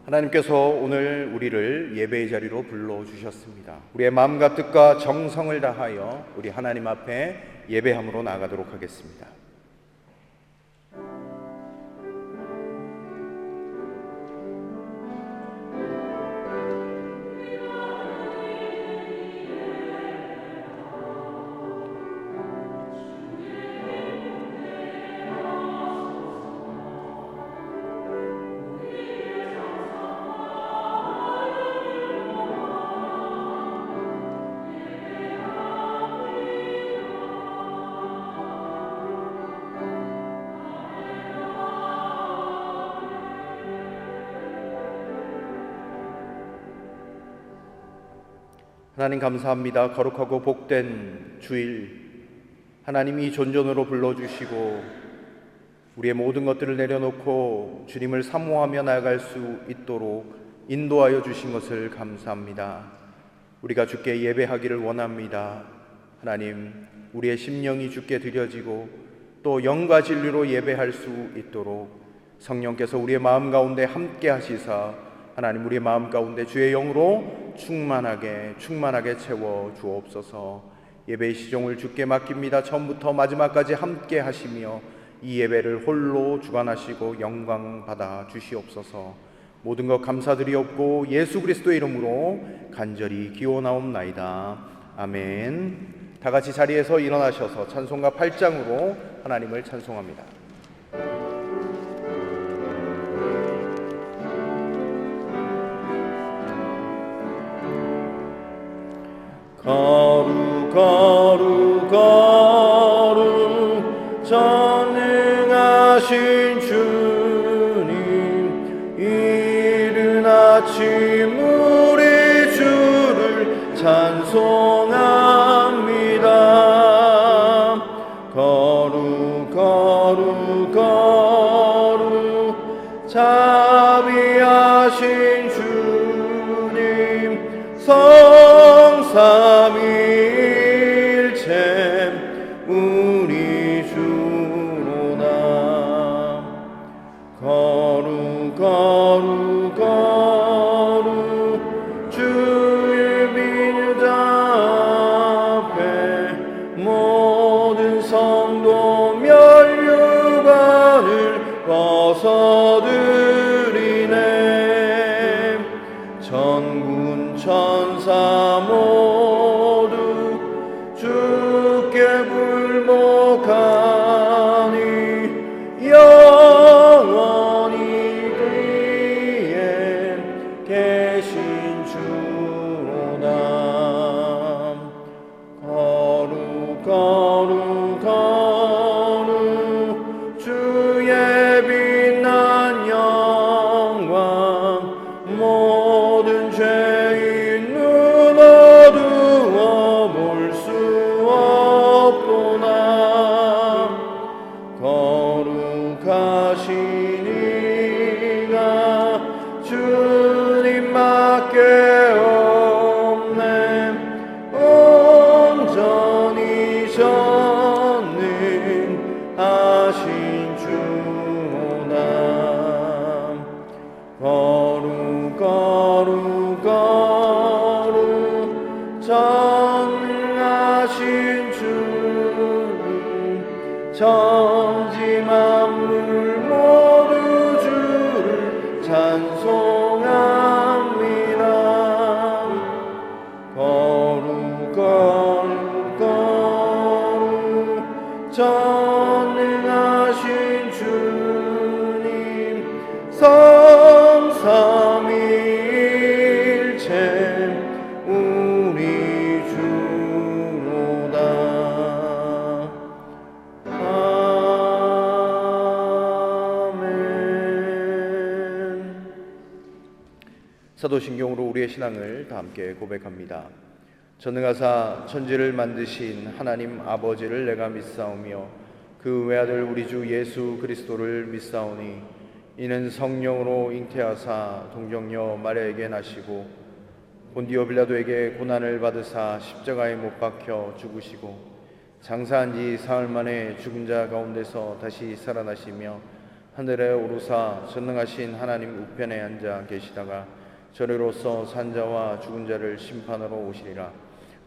하나님께서 오늘 우리를 예배의 자리로 불러주셨습니다. 우리의 마음과 뜻과 정성을 다하여 우리 하나님 앞에 예배함으로 나아가도록 하겠습니다. 하나님 감사합니다. 거룩하고 복된 주일, 하나님이 존전으로 불러주시고 우리의 모든 것들을 내려놓고 주님을 사모하며 나아갈 수 있도록 인도하여 주신 것을 감사합니다. 우리가 주께 예배하기를 원합니다. 하나님, 우리의 심령이 주께 드려지고 또 영과 진리로 예배할 수 있도록 성령께서 우리의 마음 가운데 함께 하시사 하나님, 우리의 마음 가운데 주의 영으로 충만하게 채워 주옵소서. 예배의 시종을 주께 맡깁니다. 처음부터 마지막까지 함께 하시며 이 예배를 홀로 주관하시고 영광 받아 주시옵소서. 모든 것 감사드리옵고 예수 그리스도의 이름으로 간절히 기원하옵나이다. 아멘. 다 같이 자리에서 일어나셔서 찬송가 8장으로 하나님을 찬송합니다. 거룩 전능하신 주님, 이른 아침 우리 주를 찬송합니다. 거룩 자비하신 주님, 성삼위일체 우리 주로다. 거룩 주의 민유자 앞에 모든 성도 면류관을 벗어드리네. 전군 천사 모두 주께 굴복하니 영원히 그에 계신 주로다. 거룩 주의 빛난 영광, 모든 죄인 눈 어두워 볼 수 없구나. 거룩하신 이가 주님밖에 없네. 온전히 전능하신 주로다. 거룩 전능하신 주님, 천지 만물 모두 주를 찬송합니다. 거룩 전능하신 주님, 성삼위일체 우리 주로다. 아멘. 사도신경으로 우리의 신앙을 다 함께 고백합니다. 전능하사 천지를 만드신 하나님 아버지를 내가 믿사오며 그 외아들 우리 주 예수 그리스도를 믿사오니 이는 성령으로 잉태하사 동정녀 마리아에게 나시고 본디오 빌라도에게 고난을 받으사 십자가에 못 박혀 죽으시고 장사한 지 사흘 만에 죽은 자 가운데서 다시 살아나시며 하늘에 오르사 전능하신 하나님 우편에 앉아 계시다가 저리로서 산자와 죽은 자를 심판하러 오시리라.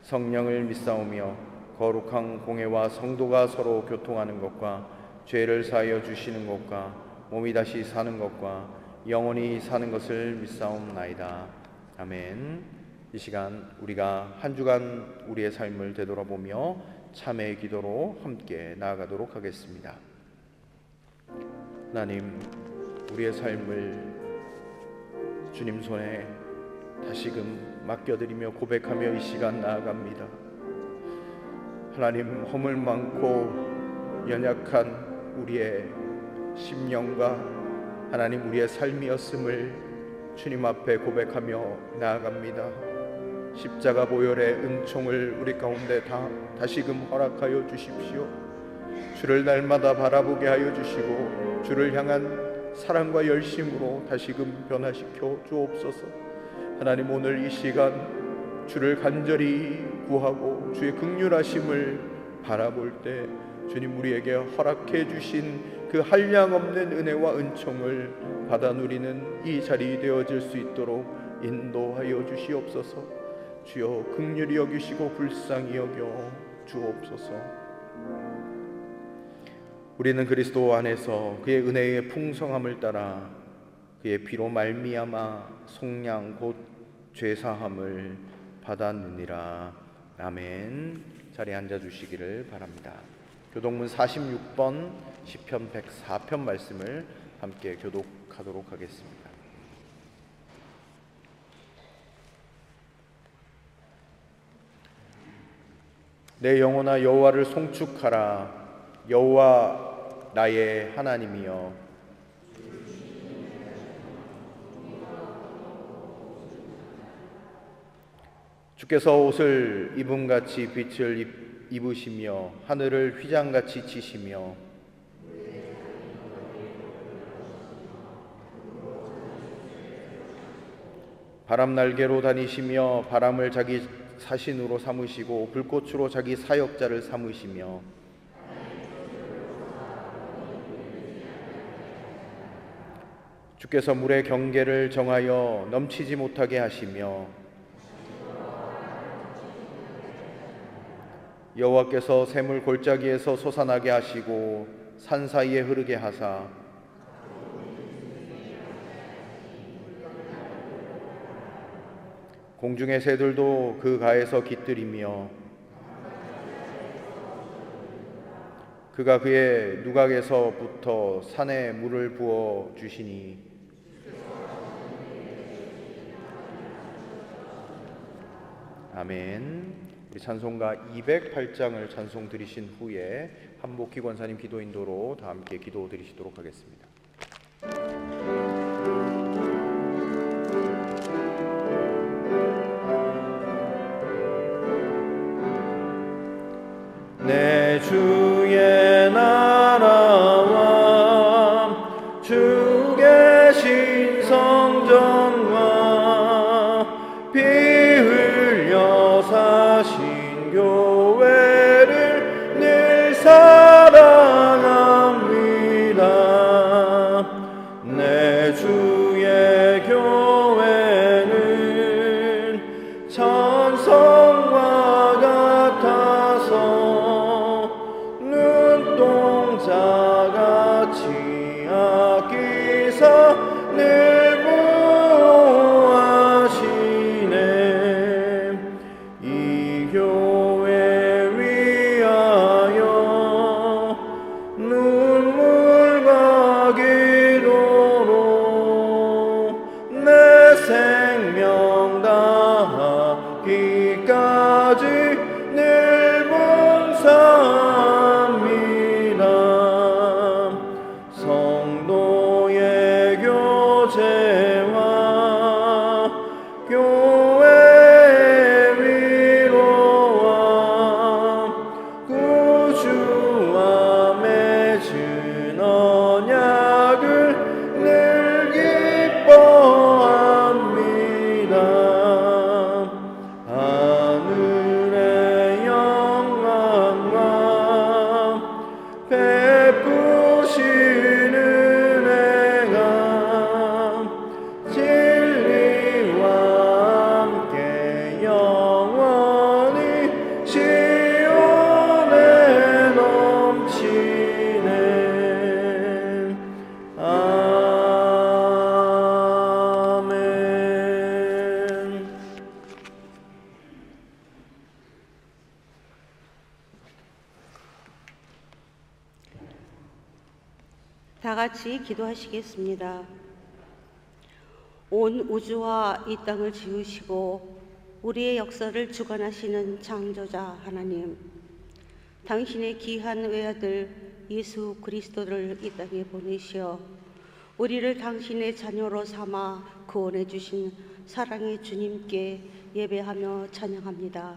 성령을 믿사오며 거룩한 공회와 성도가 서로 교통하는 것과 죄를 사하여 주시는 것과 몸이 다시 사는 것과 영원히 사는 것을 믿사옵나이다. 아멘. 이 시간 우리가 한 주간 우리의 삶을 되돌아보며 참회의 기도로 함께 나아가도록 하겠습니다. 하나님, 우리의 삶을 주님 손에 다시금 맡겨드리며 고백하며 이 시간 나아갑니다. 하나님, 허물 많고 연약한 우리의 심령과 하나님 우리의 삶이었음을 주님 앞에 고백하며 나아갑니다. 십자가 보혈의 은총을 우리 가운데 다시금 허락하여 주십시오. 주를 날마다 바라보게 하여 주시고 주를 향한 사랑과 열심으로 다시금 변화시켜 주옵소서. 하나님, 오늘 이 시간 주를 간절히 구하고 주의 긍휼하심을 바라볼 때 주님 우리에게 허락해 주신 그 한량없는 은혜와 은총을 받아 누리는 이 자리 되어질 수 있도록 인도하여 주시옵소서. 주여 긍휼히 여기시고 불쌍히 여겨 주옵소서. 우리는 그리스도 안에서 그의 은혜의 풍성함을 따라 그의 피로 말미암아 속량 곧 죄사함을 받았느니라. 아멘. 자리에 앉아주시기를 바랍니다. 교독문 46번 시편 104편 말씀을 함께 교독하도록 하겠습니다. 내 영혼아 여호와를 송축하라. 여호와 나의 하나님이여, 주께서 옷을 입음같이 빛을 입으시며 하늘을 휘장같이 치시며 바람 날개로 다니시며 바람을 자기 사신으로 삼으시고 불꽃으로 자기 사역자를 삼으시며 주께서 물의 경계를 정하여 넘치지 못하게 하시며 여호와께서 샘을 골짜기에서 솟아나게 하시고 산 사이에 흐르게 하사 공중의 새들도 그 가에서 깃들이며 그가 그의 누각에서부터 산에 물을 부어 주시니 아멘. 우리 찬송가 208장을 찬송 드리신 후에 한복희 권사님 기도 인도로 다 함께 기도 드리시도록 하겠습니다. 내 주의 나라와 주 계신 성전과 피 흘려 사신 교회를 늘 사랑합니다. 내 주의 교회는 천성과 같아서 눈동자같이 아끼사 늘 보호하시네. 이 교회 위하여 눈물과 기도로 내 생명 다하기까지 늘 봉사합니다. 성도의 교제와 교회 위로와 구주와 맺은 언약을 늘 기뻐합니다. 하늘의 영광과 베푸시는 다 같이 기도하시겠습니다. 온 우주와 이 땅을 지으시고 우리의 역사를 주관하시는 창조자 하나님, 당신의 귀한 외아들 예수 그리스도를 이 땅에 보내시어 우리를 당신의 자녀로 삼아 구원해 주신 사랑의 주님께 예배하며 찬양합니다.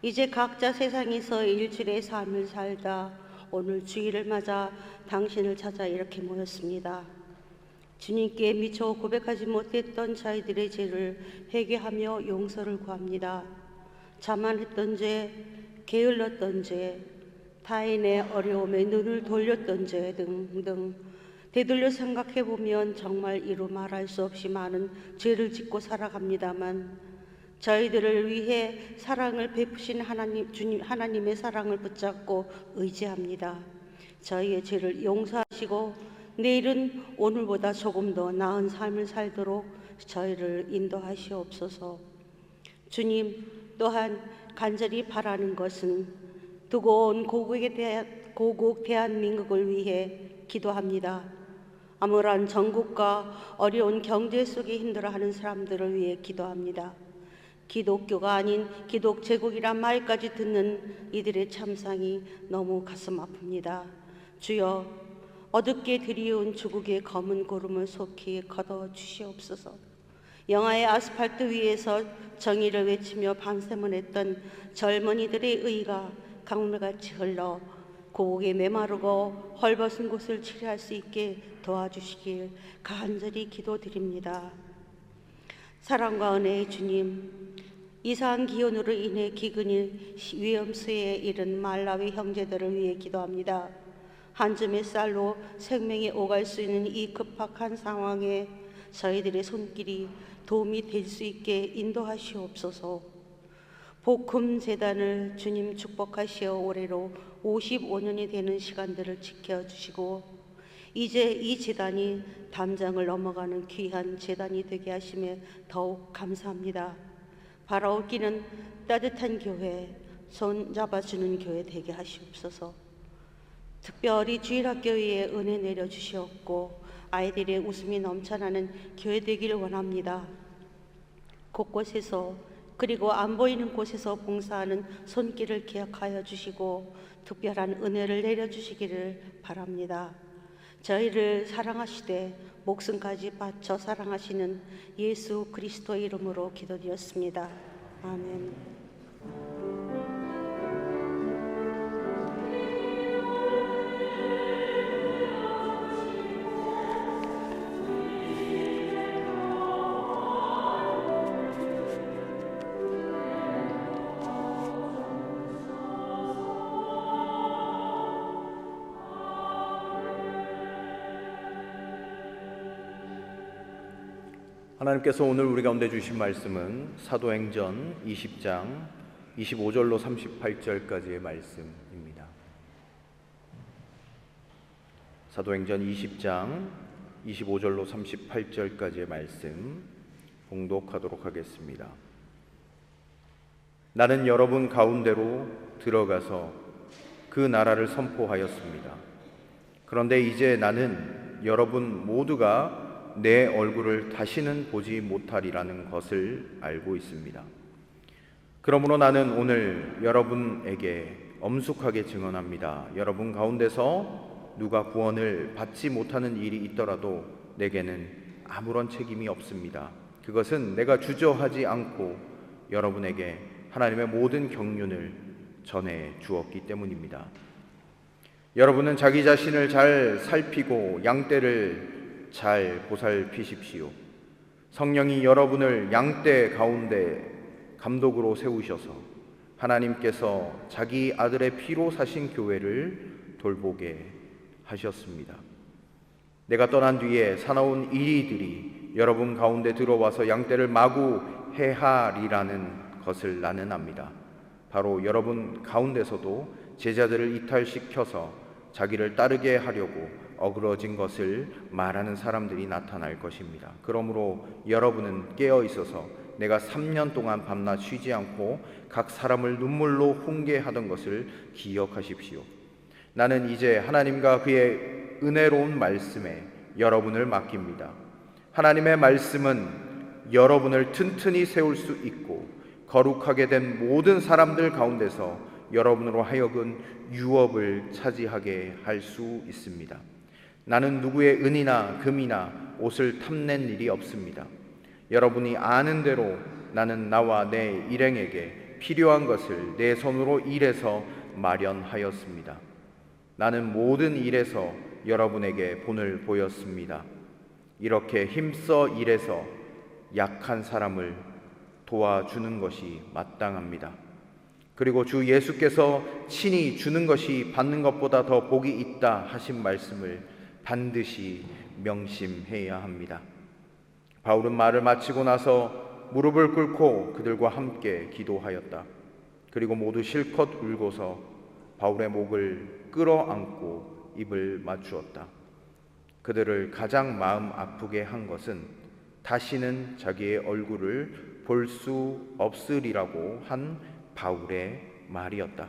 이제 각자 세상에서 일주일의 삶을 살다 오늘 주일을 맞아 당신을 찾아 이렇게 모였습니다. 주님께 미처 고백하지 못했던 저희들의 죄를 회개하며 용서를 구합니다. 자만했던 죄, 게을렀던 죄, 타인의 어려움에 눈을 돌렸던 죄 등등 되돌려 생각해보면 정말 이루 말할 수 없이 많은 죄를 짓고 살아갑니다만 저희들을 위해 사랑을 베푸신 하나님의 사랑을 붙잡고 의지합니다. 저희의 죄를 용서하시고 내일은 오늘보다 조금 더 나은 삶을 살도록 저희를 인도하시옵소서. 주님, 또한 간절히 바라는 것은 두고 온 고국 대한민국을 위해 기도합니다. 암울한 정국과 어려운 경제 속에 힘들어하는 사람들을 위해 기도합니다. 기독교가 아닌 기독 제국이란 말까지 듣는 이들의 참상이 너무 가슴 아픕니다. 주여, 어둡게 드리운 주국의 검은 구름을 속히 걷어 주시옵소서. 영하의 아스팔트 위에서 정의를 외치며 밤샘을 했던 젊은이들의 의가 강물같이 흘러 고국에 메마르고 헐벗은 곳을 치료할 수 있게 도와주시길 간절히 기도드립니다. 사랑과 은혜의 주님, 이상 기온으로 인해 기근이 위험수에 이른 말라위 형제들을 위해 기도합니다. 한 줌의 쌀로 생명이 오갈 수 있는 이 급박한 상황에 저희들의 손길이 도움이 될 수 있게 인도하시옵소서. 복음 재단을 주님 축복하시어 올해로 55년이 되는 시간들을 지켜주시고 이제 이 재단이 담장을 넘어가는 귀한 재단이 되게 하심에 더욱 감사합니다. 바라옵기는 따뜻한 교회, 손 잡아주는 교회 되게 하시옵소서. 특별히 주일학교에 은혜 내려주시옵고 아이들의 웃음이 넘쳐나는 교회 되기를 원합니다. 곳곳에서 그리고 안 보이는 곳에서 봉사하는 손길을 기억하여 주시고 특별한 은혜를 내려주시기를 바랍니다. 저희를 사랑하시되 목숨까지 바쳐 사랑하시는 예수 그리스도의 이름으로 기도드렸습니다. 아멘. 하나님께서 오늘 우리 가운데 주신 말씀은 사도행전 20장 25절로 38절까지의 말씀입니다. 사도행전 20장 25절로 38절까지의 말씀 봉독하도록 하겠습니다. 나는 여러분 가운데로 들어가서 그 나라를 선포하였습니다. 그런데 이제 나는 여러분 모두가 내 얼굴을 다시는 보지 못하리라는 것을 알고 있습니다. 그러므로 나는 오늘 여러분에게 엄숙하게 증언합니다. 여러분 가운데서 누가 구원을 받지 못하는 일이 있더라도 내게는 아무런 책임이 없습니다. 그것은 내가 주저하지 않고 여러분에게 하나님의 모든 경륜을 전해 주었기 때문입니다. 여러분은 자기 자신을 잘 살피고 양떼를 잘 보살피십시오. 성령이 여러분을 양떼 가운데 감독으로 세우셔서 하나님께서 자기 아들의 피로 사신 교회를 돌보게 하셨습니다. 내가 떠난 뒤에 사나운 이리들이 여러분 가운데 들어와서 양떼를 마구 해하리라는 것을 나는 압니다. 바로 여러분 가운데서도 제자들을 이탈시켜서 자기를 따르게 하려고 어그러진 것을 말하는 사람들이 나타날 것입니다. 그러므로 여러분은 깨어 있어서 내가 3년 동안 밤낮 쉬지 않고 각 사람을 눈물로 훈계하던 것을 기억하십시오. 나는 이제 하나님과 그의 은혜로운 말씀에 여러분을 맡깁니다. 하나님의 말씀은 여러분을 튼튼히 세울 수 있고 거룩하게 된 모든 사람들 가운데서 여러분으로 하여금 유업을 차지하게 할 수 있습니다. 나는 누구의 은이나 금이나 옷을 탐낸 일이 없습니다. 여러분이 아는 대로 나는 나와 내 일행에게 필요한 것을 내 손으로 일해서 마련하였습니다. 나는 모든 일에서 여러분에게 본을 보였습니다. 이렇게 힘써 일해서 약한 사람을 도와주는 것이 마땅합니다. 그리고 주 예수께서 친히 주는 것이 받는 것보다 더 복이 있다 하신 말씀을 반드시 명심해야 합니다. 바울은 말을 마치고 나서 무릎을 꿇고 그들과 함께 기도하였다. 그리고 모두 실컷 울고서 바울의 목을 끌어안고 입을 맞추었다. 그들을 가장 마음 아프게 한 것은 다시는 자기의 얼굴을 볼 수 없으리라고 한 바울의 말이었다.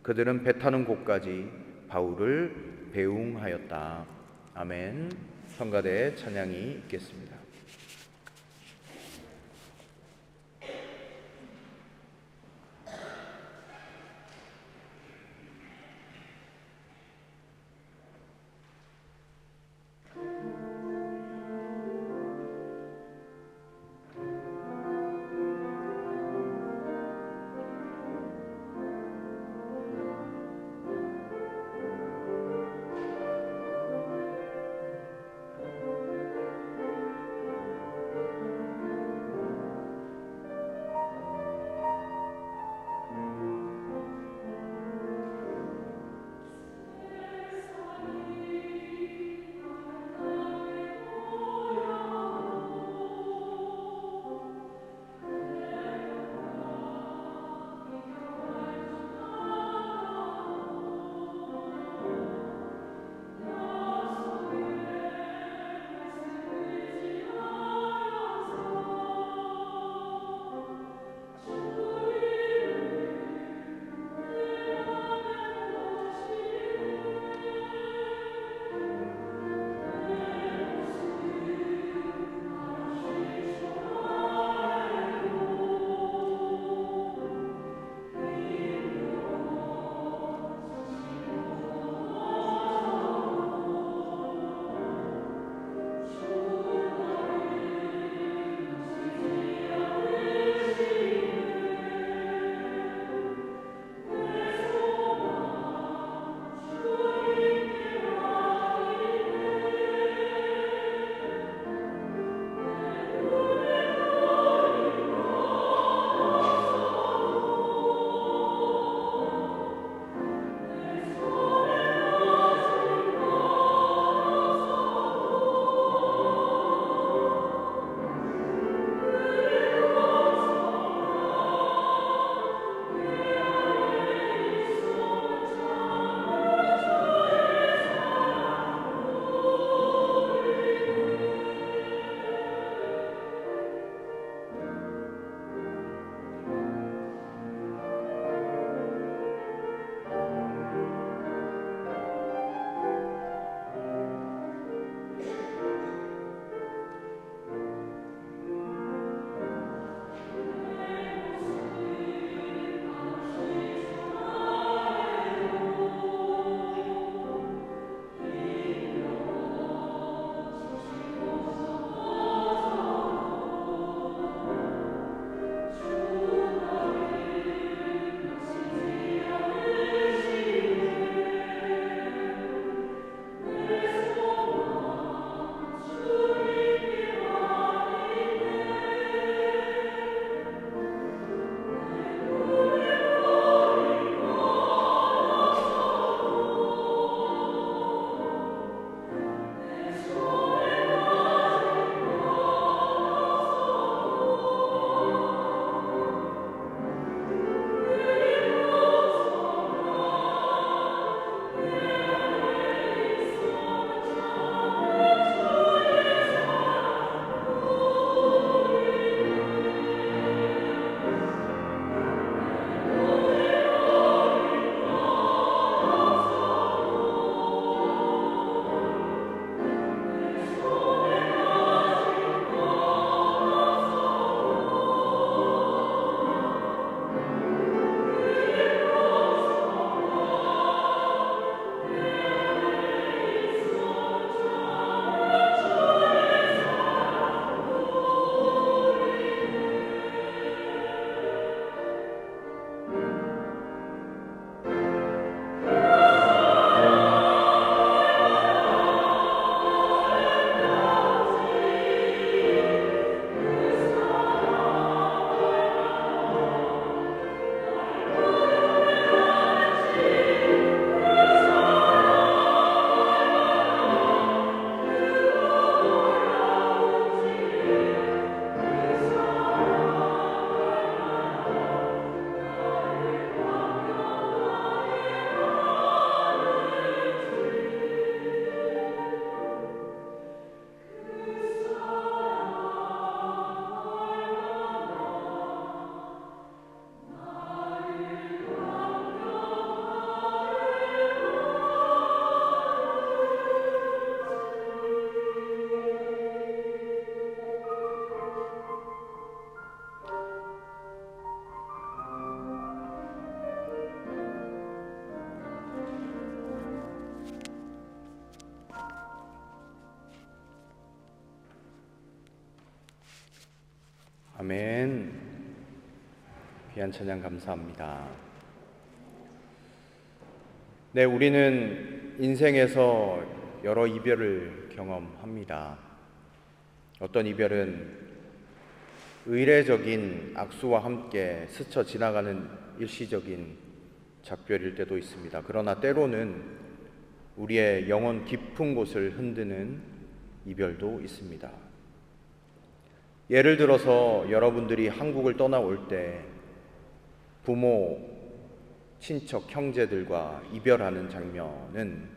그들은 배 타는 곳까지 바울을 배웅하였다. 아멘. 성가대의 찬양이 있겠습니다. 아멘. 귀한 찬양 감사합니다. 네, 우리는 인생에서 여러 이별을 경험합니다. 어떤 이별은 의례적인 악수와 함께 스쳐 지나가는 일시적인 작별일 때도 있습니다. 그러나 때로는 우리의 영혼 깊은 곳을 흔드는 이별도 있습니다. 예를 들어서 여러분들이 한국을 떠나올 때 부모, 친척, 형제들과 이별하는 장면은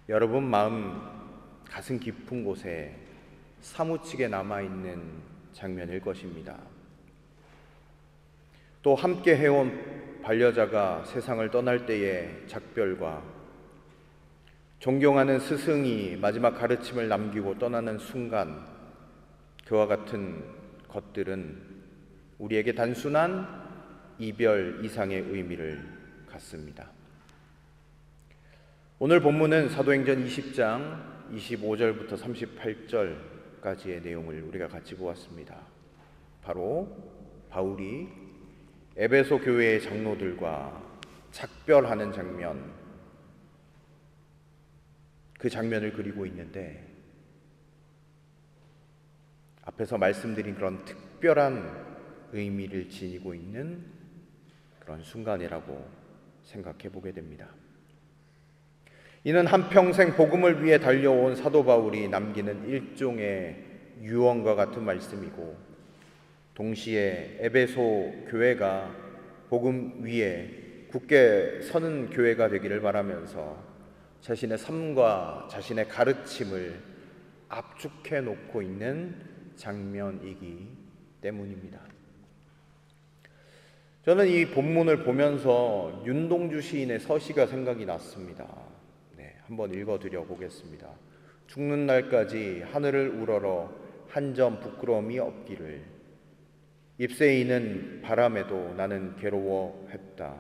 여러분 마음 가슴 깊은 곳에 사무치게 남아있는 장면일 것입니다. 또 함께 해온 반려자가 세상을 떠날 때의 작별과 존경하는 스승이 마지막 가르침을 남기고 떠나는 순간, 그와 같은 것들은 우리에게 단순한 이별 이상의 의미를 갖습니다. 오늘 본문은 사도행전 20장 25절부터 38절까지의 내용을 우리가 같이 보았습니다. 바로 바울이 에베소 교회의 장로들과 작별하는 장면, 그 장면을 그리고 있는데, 앞에서 말씀드린 그런 특별한 의미를 지니고 있는 그런 순간이라고 생각해 보게 됩니다. 이는 한평생 복음을 위해 달려온 사도 바울이 남기는 일종의 유언과 같은 말씀이고, 동시에 에베소 교회가 복음 위에 굳게 서는 교회가 되기를 바라면서 자신의 삶과 자신의 가르침을 압축해 놓고 있는 장면이기 때문입니다. 저는 이 본문을 보면서 윤동주 시인의 서시가 생각이 났습니다. 한번 읽어드려 보겠습니다. 죽는 날까지 하늘을 우러러 한 점 부끄러움이 없기를. 잎새이는 바람에도 나는 괴로워했다.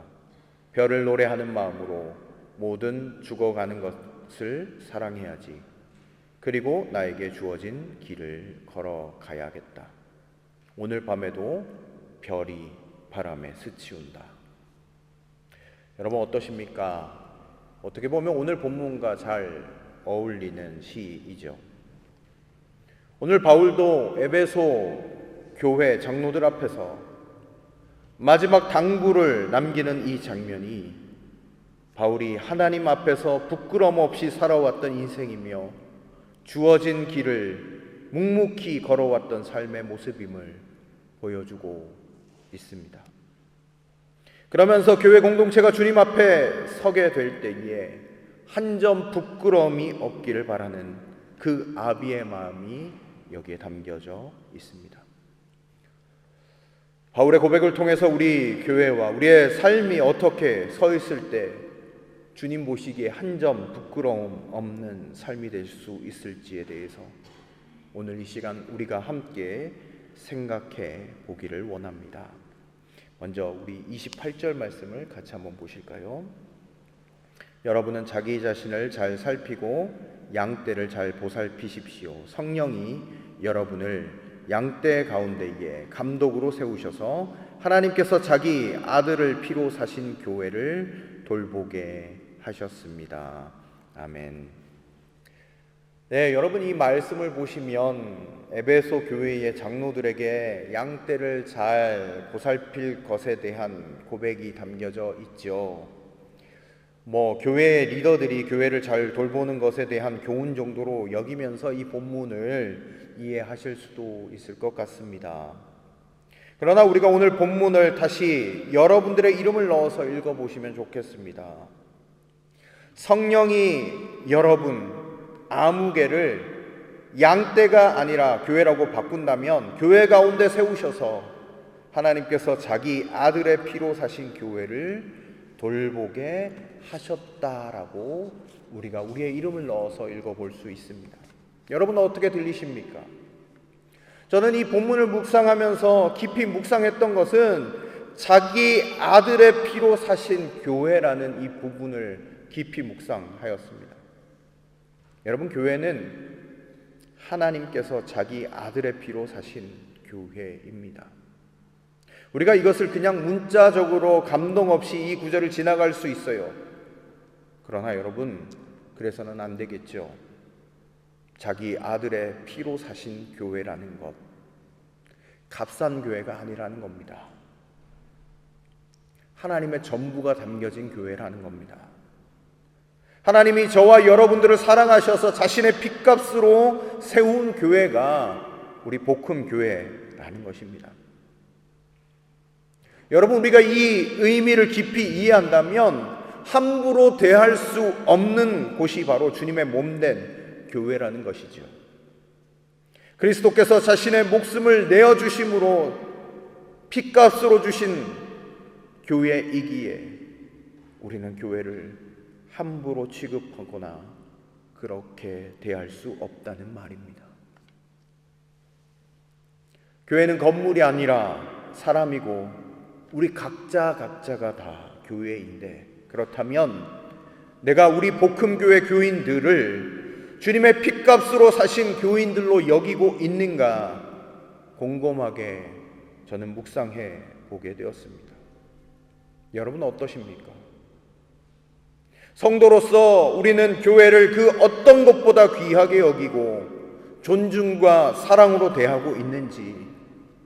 별을 노래하는 마음으로 모든 죽어가는 것을 사랑해야지. 그리고 나에게 주어진 길을 걸어가야겠다. 오늘 밤에도 별이 바람에 스치운다. 여러분 어떠십니까? 어떻게 보면 오늘 본문과 잘 어울리는 시이죠. 오늘 바울도 에베소 교회 장로들 앞에서 마지막 당부를 남기는 이 장면이 바울이 하나님 앞에서 부끄럼 없이 살아왔던 인생이며 주어진 길을 묵묵히 걸어왔던 삶의 모습임을 보여주고 있습니다. 그러면서 교회 공동체가 주님 앞에 서게 될 때에 한 점 부끄러움이 없기를 바라는 그 아비의 마음이 여기에 담겨져 있습니다. 바울의 고백을 통해서 우리 교회와 우리의 삶이 어떻게 서 있을 때 주님 보시기에 한 점 부끄러움 없는 삶이 될 수 있을지에 대해서 오늘 이 시간 우리가 함께 생각해 보기를 원합니다. 먼저 우리 28절 말씀을 같이 한번 보실까요? 여러분은 자기 자신을 잘 살피고 양떼를 잘 보살피십시오. 성령이 여러분을 양떼 가운데에 감독으로 세우셔서 하나님께서 자기 아들을 피로 사신 교회를 돌보게 하셨습니다. 아멘. 네, 여러분 이 말씀을 보시면 에베소 교회의 장로들에게 양떼를 잘 보살필 것에 대한 고백이 담겨져 있죠. 교회 리더들이 교회를 잘 돌보는 것에 대한 교훈 정도로 여기면서 이 본문을 이해하실 수도 있을 것 같습니다. 그러나 우리가 오늘 본문을 다시 여러분들의 이름을 넣어서 읽어보시면 좋겠습니다. 성령이 여러분 아무개를 양떼가 아니라 교회라고 바꾼다면 교회 가운데 세우셔서 하나님께서 자기 아들의 피로 사신 교회를 돌보게 하셨다라고 우리가 우리의 이름을 넣어서 읽어볼 수 있습니다. 여러분은 어떻게 들리십니까? 저는 이 본문을 묵상하면서 깊이 묵상했던 것은 자기 아들의 피로 사신 교회라는 이 부분을 깊이 묵상하였습니다. 여러분, 교회는 하나님께서 자기 아들의 피로 사신 교회입니다. 우리가 이것을 그냥 문자적으로 감동 없이 이 구절을 지나갈 수 있어요. 그러나 여러분, 그래서는 안 되겠죠. 자기 아들의 피로 사신 교회라는 것, 값싼 교회가 아니라는 겁니다. 하나님의 전부가 담겨진 교회라는 겁니다. 하나님이 저와 여러분들을 사랑하셔서 자신의 핏값으로 세운 교회가 우리 복음교회라는 것입니다. 여러분, 우리가 이 의미를 깊이 이해한다면 함부로 대할 수 없는 곳이 바로 주님의 몸된 교회라는 것이죠. 그리스도께서 자신의 목숨을 내어주심으로 핏값으로 주신 교회이기에 우리는 교회를 함부로 취급하거나 그렇게 대할 수 없다는 말입니다. 교회는 건물이 아니라 사람이고 우리 각자가 다 교회인데, 그렇다면 내가 우리 복음교회 교인들을 주님의 핏값으로 사신 교인들로 여기고 있는가 곰곰하게 저는 묵상해 보게 되었습니다. 여러분 어떠십니까? 성도로서 우리는 교회를 그 어떤 것보다 귀하게 여기고 존중과 사랑으로 대하고 있는지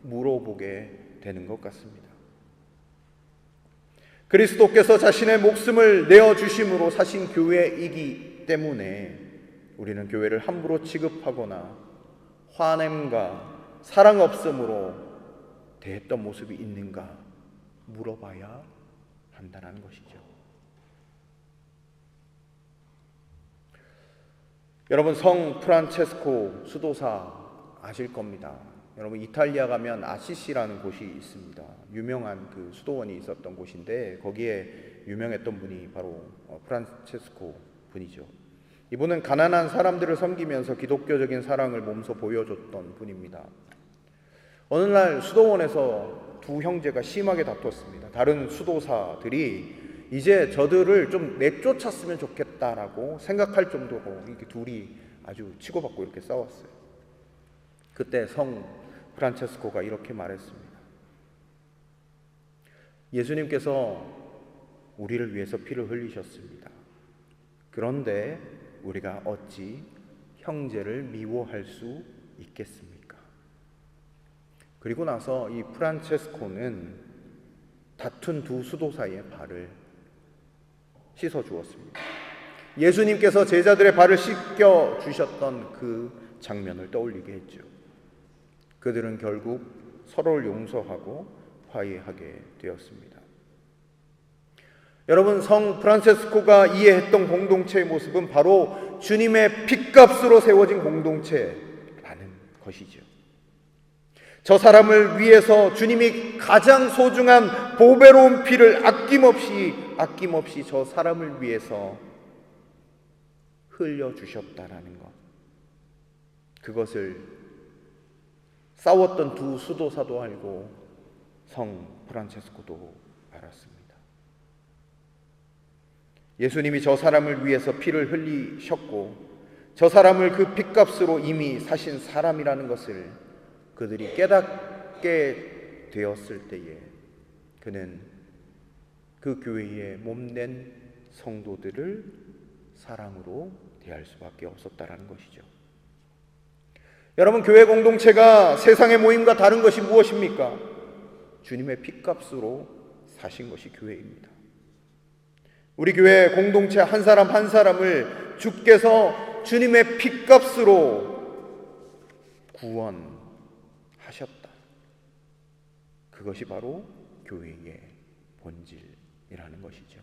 물어보게 되는 것 같습니다. 그리스도께서 자신의 목숨을 내어주심으로 사신 교회이기 때문에 우리는 교회를 함부로 취급하거나 화냄과 사랑 없음으로 대했던 모습이 있는가 물어봐야 한다는 것이죠. 여러분, 성 프란체스코 수도사 아실 겁니다. 여러분, 이탈리아 가면 아시시라는 곳이 있습니다. 유명한 그 수도원이 있었던 곳인데 거기에 유명했던 분이 바로 프란체스코 분이죠. 이분은 가난한 사람들을 섬기면서 기독교적인 사랑을 몸소 보여줬던 분입니다. 어느 날 수도원에서 두 형제가 심하게 다퉜습니다. 다른 수도사들이 이제 저들을 좀 내쫓았으면 좋겠다라고 생각할 정도로 이렇게 둘이 아주 치고받고 이렇게 싸웠어요. 그때 성 프란체스코가 이렇게 말했습니다. 예수님께서 우리를 위해서 피를 흘리셨습니다. 그런데 우리가 어찌 형제를 미워할 수 있겠습니까? 그리고 나서 이 프란체스코는 다툰 두 수도사의 발을 씻어 주었습니다. 예수님께서 제자들의 발을 씻겨 주셨던 그 장면을 떠올리게 했죠. 그들은 결국 서로를 용서하고 화해하게 되었습니다. 여러분, 성 프란체스코가 이해했던 공동체의 모습은 바로 주님의 핏값으로 세워진 공동체라는 것이죠. 저 사람을 위해서 주님이 가장 소중한 보배로운 피를 아낌없이 저 사람을 위해서 흘려주셨다라는 것, 그것을 싸웠던 두 수도사도 알고 성 프란체스코도 알았습니다. 예수님이 저 사람을 위해서 피를 흘리셨고 저 사람을 그 핏값으로 이미 사신 사람이라는 것을 그들이 깨닫게 되었을 때에 그는 그 교회에 몸된 성도들을 사랑으로 대할 수밖에 없었다라는 것이죠. 여러분, 교회 공동체가 세상의 모임과 다른 것이 무엇입니까? 주님의 핏값으로 사신 것이 교회입니다. 우리 교회 공동체 한 사람 한 사람을 주께서 주님의 핏값으로 구원하셨다. 그것이 바로 교회의 본질이라는 것이죠.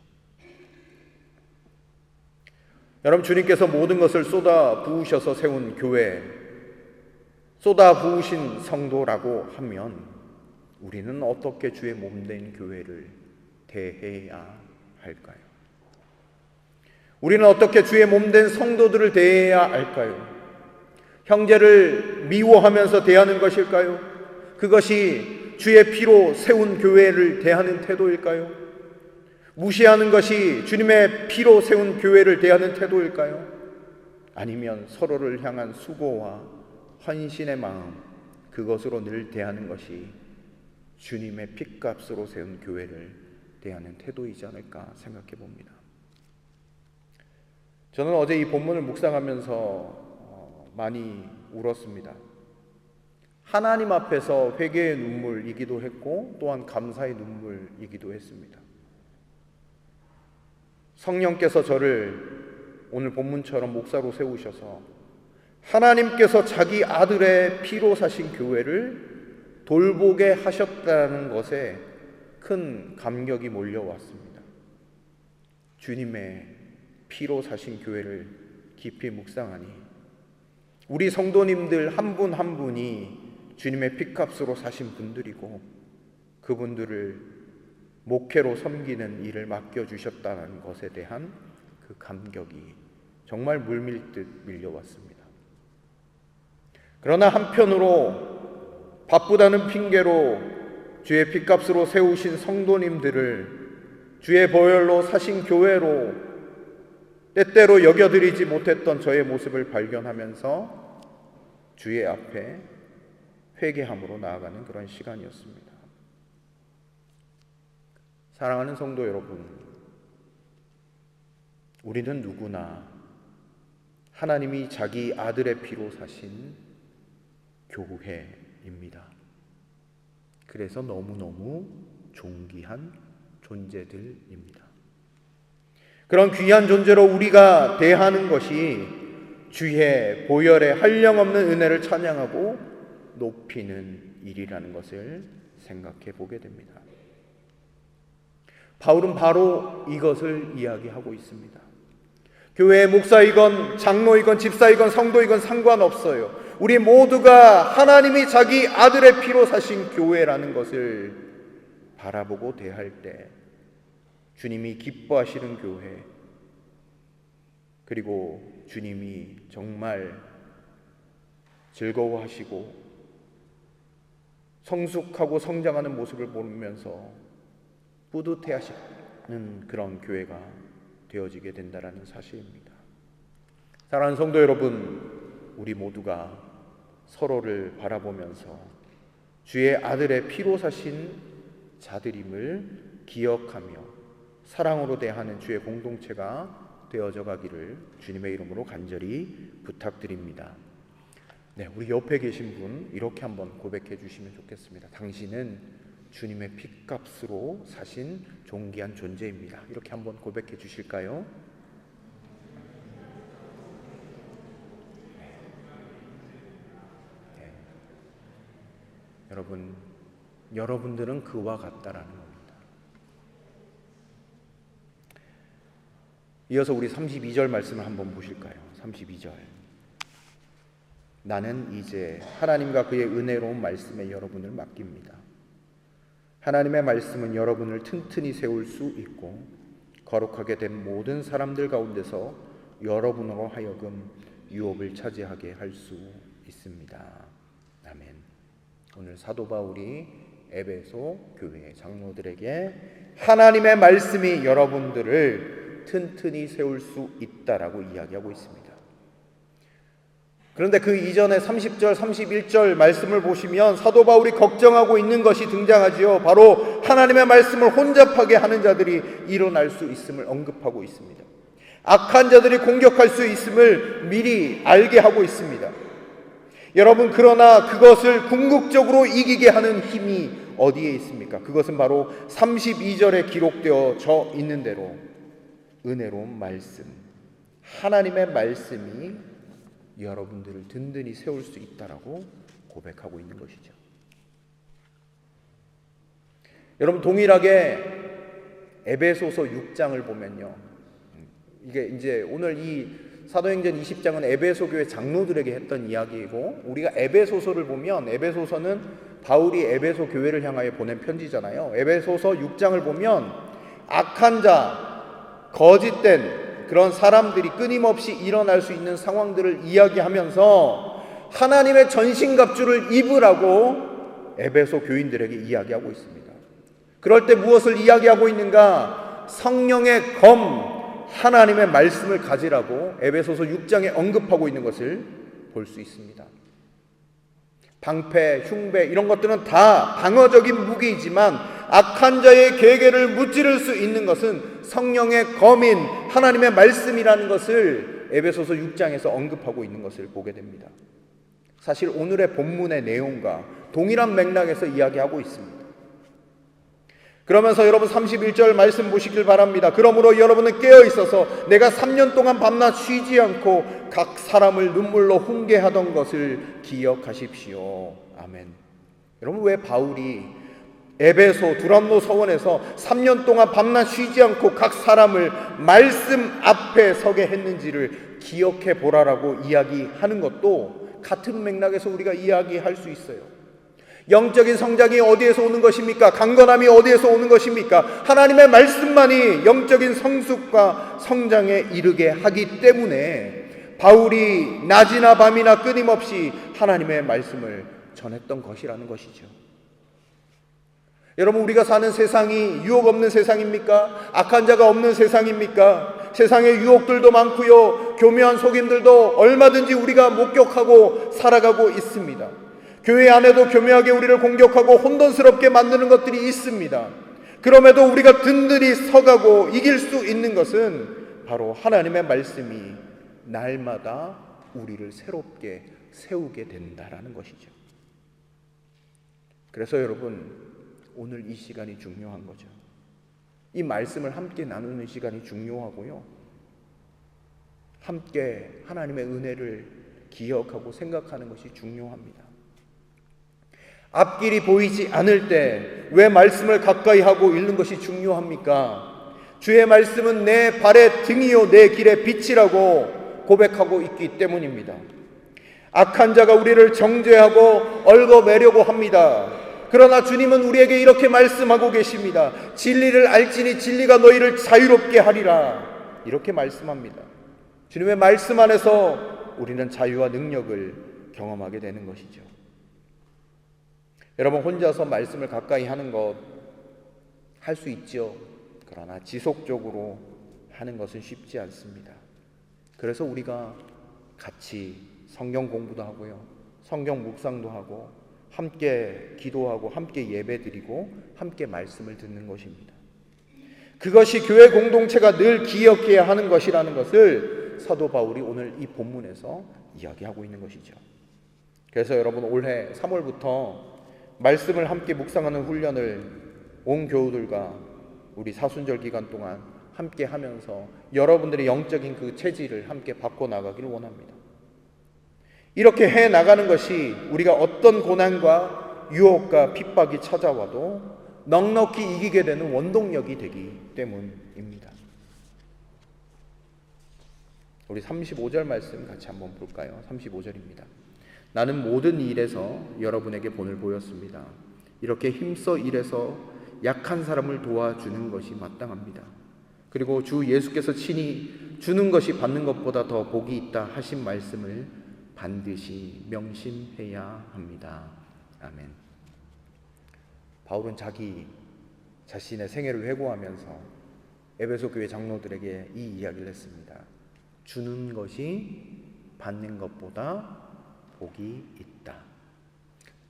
여러분, 주님께서 모든 것을 쏟아 부으셔서 세운 교회, 쏟아 부으신 성도라고 하면 우리는 어떻게 주의 몸된 교회를 대해야 할까요? 우리는 어떻게 주의 몸된 성도들을 대해야 할까요? 형제를 미워하면서 대하는 것일까요? 그것이 주의 피로 세운 교회를 대하는 태도일까요? 무시하는 것이 주님의 피로 세운 교회를 대하는 태도일까요? 아니면 서로를 향한 수고와 헌신의 마음, 그것으로 늘 대하는 것이 주님의 핏값으로 세운 교회를 대하는 태도이지 않을까 생각해 봅니다. 저는 어제 이 본문을 묵상하면서 많이 울었습니다. 하나님 앞에서 회개의 눈물이기도 했고 또한 감사의 눈물이기도 했습니다. 성령께서 저를 오늘 본문처럼 목사로 세우셔서 하나님께서 자기 아들의 피로 사신 교회를 돌보게 하셨다는 것에 큰 감격이 몰려왔습니다. 주님의 피로 사신 교회를 깊이 묵상하니 우리 성도님들 한 분 한 분이 주님의 피값으로 사신 분들이고 그분들을 목회로 섬기는 일을 맡겨주셨다는 것에 대한 그 감격이 정말 물밀듯 밀려왔습니다. 그러나 한편으로 바쁘다는 핑계로 주의 피값으로 세우신 성도님들을 주의 보혈로 사신 교회로 때때로 여겨드리지 못했던 저의 모습을 발견하면서 주의 앞에 회개함으로 나아가는 그런 시간이었습니다. 사랑하는 성도 여러분, 우리는 누구나 하나님이 자기 아들의 피로 사신 교회입니다. 그래서 너무너무 존귀한 존재들입니다. 그런 귀한 존재로 우리가 대하는 것이 주의 보혈의 한량없는 은혜를 찬양하고 높이는 일이라는 것을 생각해 보게 됩니다. 바울은 바로 이것을 이야기하고 있습니다. 교회의 목사이건 장로이건 집사이건 성도이건 상관없어요. 우리 모두가 하나님이 자기 아들의 피로 사신 교회라는 것을 바라보고 대할 때 주님이 기뻐하시는 교회, 그리고 주님이 정말 즐거워하시고 성숙하고 성장하는 모습을 보면서 뿌듯해하시는 그런 교회가 되어지게 된다는 사실입니다. 사랑하는 성도 여러분, 우리 모두가 서로를 바라보면서 주의 아들의 피로 사신 자들임을 기억하며 사랑으로 대하는 주의 공동체가 되어져 가기를 주님의 이름으로 간절히 부탁드립니다. 네, 우리 옆에 계신 분 이렇게 한번 고백해 주시면 좋겠습니다. 당신은 주님의 핏값으로 사신 존귀한 존재입니다. 이렇게 한번 고백해 주실까요? 네. 여러분들은 그와 같다라는 겁니다. 이어서 우리 32절 말씀을 한번 보실까요? 32절. 나는 이제 하나님과 그의 은혜로운 말씀에 여러분을 맡깁니다. 하나님의 말씀은 여러분을 튼튼히 세울 수 있고 거룩하게 된 모든 사람들 가운데서 여러분으로 하여금 유업을 차지하게 할 수 있습니다. 아멘. 오늘 사도 바울이 에베소 교회 장로들에게 하나님의 말씀이 여러분들을 튼튼히 세울 수 있다라고 이야기하고 있습니다. 그런데 그 이전에 30절, 31절 말씀을 보시면 사도 바울이 걱정하고 있는 것이 등장하지요. 바로 하나님의 말씀을 혼잡하게 하는 자들이 일어날 수 있음을 언급하고 있습니다. 악한 자들이 공격할 수 있음을 미리 알게 하고 있습니다. 여러분, 그러나 그것을 궁극적으로 이기게 하는 힘이 어디에 있습니까? 그것은 바로 32절에 기록되어져 있는 대로 은혜로운 말씀, 하나님의 말씀이 여러분들을 든든히 세울 수 있다라고 고백하고 있는 것이죠. 여러분, 동일하게 에베소서 6장을 보면요, 이게 이제 오늘 이 사도행전 20장은 에베소 교회 장로들에게 했던 이야기이고, 우리가 에베소서를 보면 에베소서는 바울이 에베소 교회를 향하여 보낸 편지잖아요. 에베소서 6장을 보면 악한 자, 거짓된 그런 사람들이 끊임없이 일어날 수 있는 상황들을 이야기하면서 하나님의 전신갑주를 입으라고 에베소 교인들에게 이야기하고 있습니다. 그럴 때 무엇을 이야기하고 있는가? 성령의 검, 하나님의 말씀을 가지라고 에베소서 6장에 언급하고 있는 것을 볼 수 있습니다. 방패, 흉배 이런 것들은 다 방어적인 무기이지만 악한 자의 계계를 무찌를 수 있는 것은 성령의 검인 하나님의 말씀이라는 것을 에베소서 6장에서 언급하고 있는 것을 보게 됩니다. 사실 오늘의 본문의 내용과 동일한 맥락에서 이야기하고 있습니다. 그러면서 여러분 31절 말씀 보시길 바랍니다. 그러므로 여러분은 깨어 있어서 내가 3년 동안 밤낮 쉬지 않고 각 사람을 눈물로 훈계하던 것을 기억하십시오. 아멘. 여러분, 왜 바울이 에베소 두란노 서원에서 3년 동안 밤낮 쉬지 않고 각 사람을 말씀 앞에 서게 했는지를 기억해 보라라고 이야기하는 것도 같은 맥락에서 우리가 이야기할 수 있어요. 영적인 성장이 어디에서 오는 것입니까? 강건함이 어디에서 오는 것입니까? 하나님의 말씀만이 영적인 성숙과 성장에 이르게 하기 때문에 바울이 낮이나 밤이나 끊임없이 하나님의 말씀을 전했던 것이라는 것이죠. 여러분, 우리가 사는 세상이 유혹 없는 세상입니까? 악한 자가 없는 세상입니까? 세상에 유혹들도 많고요, 교묘한 속임들도 얼마든지 우리가 목격하고 살아가고 있습니다. 교회 안에도 교묘하게 우리를 공격하고 혼돈스럽게 만드는 것들이 있습니다. 그럼에도 우리가 든든히 서가고 이길 수 있는 것은 바로 하나님의 말씀이 날마다 우리를 새롭게 세우게 된다라는 것이죠. 그래서 여러분, 오늘 이 시간이 중요한 거죠. 이 말씀을 함께 나누는 시간이 중요하고요, 함께 하나님의 은혜를 기억하고 생각하는 것이 중요합니다. 앞길이 보이지 않을 때 왜 말씀을 가까이 하고 읽는 것이 중요합니까? 주의 말씀은 내 발의 등이요 내 길의 빛이라고 고백하고 있기 때문입니다. 악한 자가 우리를 정죄하고 얽어매려고 합니다. 그러나 주님은 우리에게 이렇게 말씀하고 계십니다. 진리를 알지니 진리가 너희를 자유롭게 하리라. 이렇게 말씀합니다. 주님의 말씀 안에서 우리는 자유와 능력을 경험하게 되는 것이죠. 여러분, 혼자서 말씀을 가까이 하는 것 할 수 있죠. 그러나 지속적으로 하는 것은 쉽지 않습니다. 그래서 우리가 같이 성경 공부도 하고요, 성경 묵상도 하고, 함께 기도하고, 함께 예배드리고, 함께 말씀을 듣는 것입니다. 그것이 교회 공동체가 늘 기억해야 하는 것이라는 것을 사도 바울이 오늘 이 본문에서 이야기하고 있는 것이죠. 그래서 여러분, 올해 3월부터 말씀을 함께 묵상하는 훈련을 온 교우들과 우리 사순절 기간 동안 함께 하면서 여러분들의 영적인 그 체질을 함께 바꿔나가기를 원합니다. 이렇게 해 나가는 것이 우리가 어떤 고난과 유혹과 핍박이 찾아와도 넉넉히 이기게 되는 원동력이 되기 때문입니다. 우리 35절 말씀 같이 한번 볼까요? 35절입니다. 나는 모든 일에서 여러분에게 본을 보였습니다. 이렇게 힘써 일해서 약한 사람을 도와주는 것이 마땅합니다. 그리고 주 예수께서 친히 주는 것이 받는 것보다 더 복이 있다 하신 말씀을 반드시 명심해야 합니다. 아멘. 바울은 자기 자신의 생애를 회고하면서 에베소 교회 장로들에게 이 이야기를 했습니다. 주는 것이 받는 것보다 복이 있다.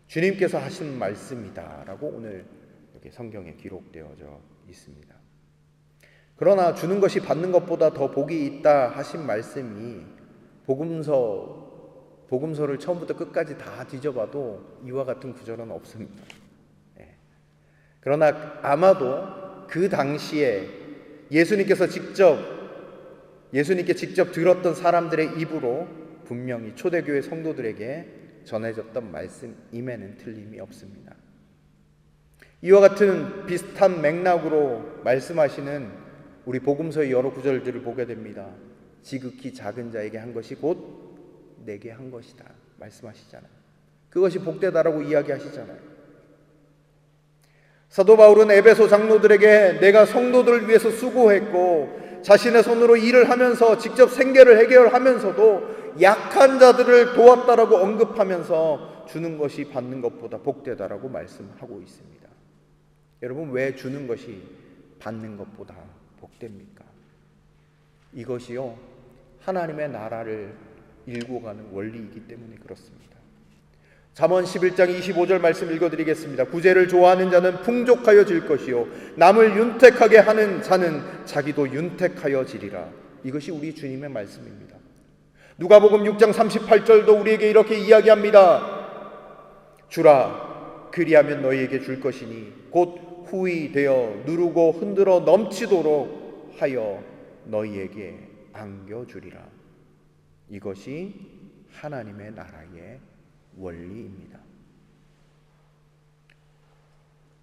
주님께서 하신 말씀이다 라고 오늘 여기 성경에 기록되어져 있습니다. 그러나 주는 것이 받는 것보다 더 복이 있다 하신 말씀이 복음서를 처음부터 끝까지 다 뒤져봐도 이와 같은 구절은 없습니다. 그러나 아마도 그 당시에 예수님께 직접 들었던 사람들의 입으로 분명히 초대교회 성도들에게 전해졌던 말씀임에는 틀림이 없습니다. 이와 같은 비슷한 맥락으로 말씀하시는 우리 복음서의 여러 구절들을 보게 됩니다. 지극히 작은 자에게 한 것이 곧 내게 한 것이다 말씀하시잖아요. 그것이 복되다라고 이야기하시잖아요. 사도 바울은 에베소 장로들에게 내가 성도들을 위해서 수고했고 자신의 손으로 일을 하면서 직접 생계를 해결하면서도 약한 자들을 도왔다라고 언급하면서 주는 것이 받는 것보다 복되다라고 말씀하고 있습니다. 여러분, 왜 주는 것이 받는 것보다 복됩니까? 이것이요, 하나님의 나라를 일궈가는 원리이기 때문에 그렇습니다. 잠언 11장 25절 말씀 읽어드리겠습니다. 구제를 좋아하는 자는 풍족하여질 것이요 남을 윤택하게 하는 자는 자기도 윤택하여지리라. 이것이 우리 주님의 말씀입니다. 누가복음 6장 38절도 우리에게 이렇게 이야기합니다. 주라 그리하면 너희에게 줄 것이니 곧 후히 되어 누르고 흔들어 넘치도록 하여 너희에게 안겨주리라. 이것이 하나님의 나라의 원리입니다.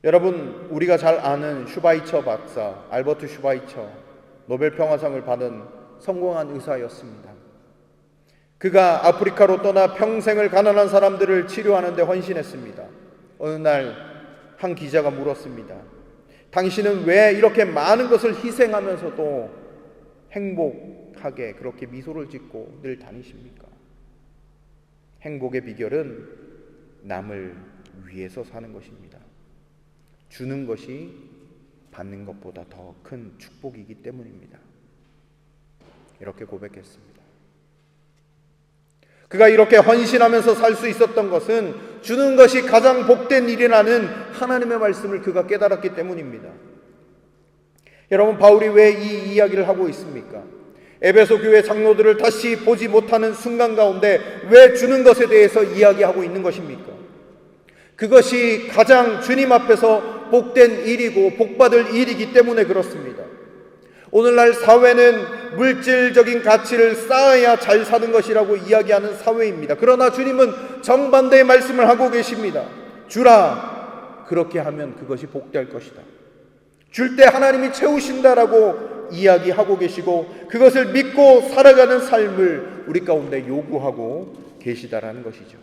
여러분, 우리가 잘 아는 슈바이처 박사, 알버트 슈바이처, 노벨 평화상을 받은 성공한 의사였습니다. 그가 아프리카로 떠나 평생을 가난한 사람들을 치료하는 데 헌신했습니다. 어느 날 한 기자가 물었습니다. 당신은 왜 이렇게 많은 것을 희생하면서도 행복하게 그렇게 미소를 짓고 늘 다니십니까? 행복의 비결은 남을 위해서 사는 것입니다. 주는 것이 받는 것보다 더 큰 축복이기 때문입니다. 이렇게 고백했습니다. 그가 이렇게 헌신하면서 살 수 있었던 것은 주는 것이 가장 복된 일이라는 하나님의 말씀을 그가 깨달았기 때문입니다. 여러분, 바울이 왜 이 이야기를 하고 있습니까? 에베소 교회 장로들을 다시 보지 못하는 순간 가운데 왜 주는 것에 대해서 이야기하고 있는 것입니까? 그것이 가장 주님 앞에서 복된 일이고 복받을 일이기 때문에 그렇습니다. 오늘날 사회는 물질적인 가치를 쌓아야 잘 사는 것이라고 이야기하는 사회입니다. 그러나 주님은 정반대의 말씀을 하고 계십니다. 주라, 그렇게 하면 그것이 복될 것이다. 줄 때 하나님이 채우신다라고 이야기하고 계시고 그것을 믿고 살아가는 삶을 우리 가운데 요구하고 계시다라는 것이죠.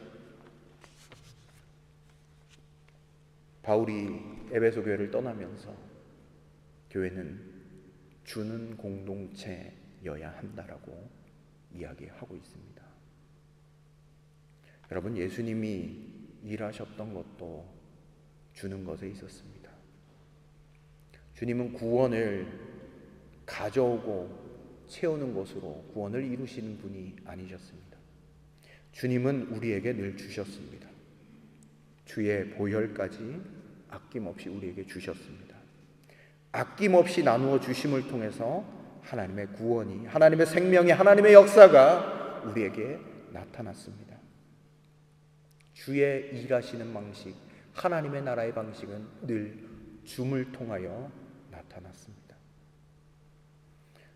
바울이 에베소 교회를 떠나면서 교회는 주는 공동체여야 한다라고 이야기하고 있습니다. 여러분, 예수님이 일하셨던 것도 주는 것에 있었습니다. 주님은 구원을 가져오고 채우는 것으로 구원을 이루시는 분이 아니셨습니다. 주님은 우리에게 늘 주셨습니다. 주의 보혈까지 아낌없이 우리에게 주셨습니다. 아낌없이 나누어 주심을 통해서 하나님의 구원이, 하나님의 생명이, 하나님의 역사가 우리에게 나타났습니다. 주의 일하시는 방식, 하나님의 나라의 방식은 늘 줌을 통하여 나타났습니다.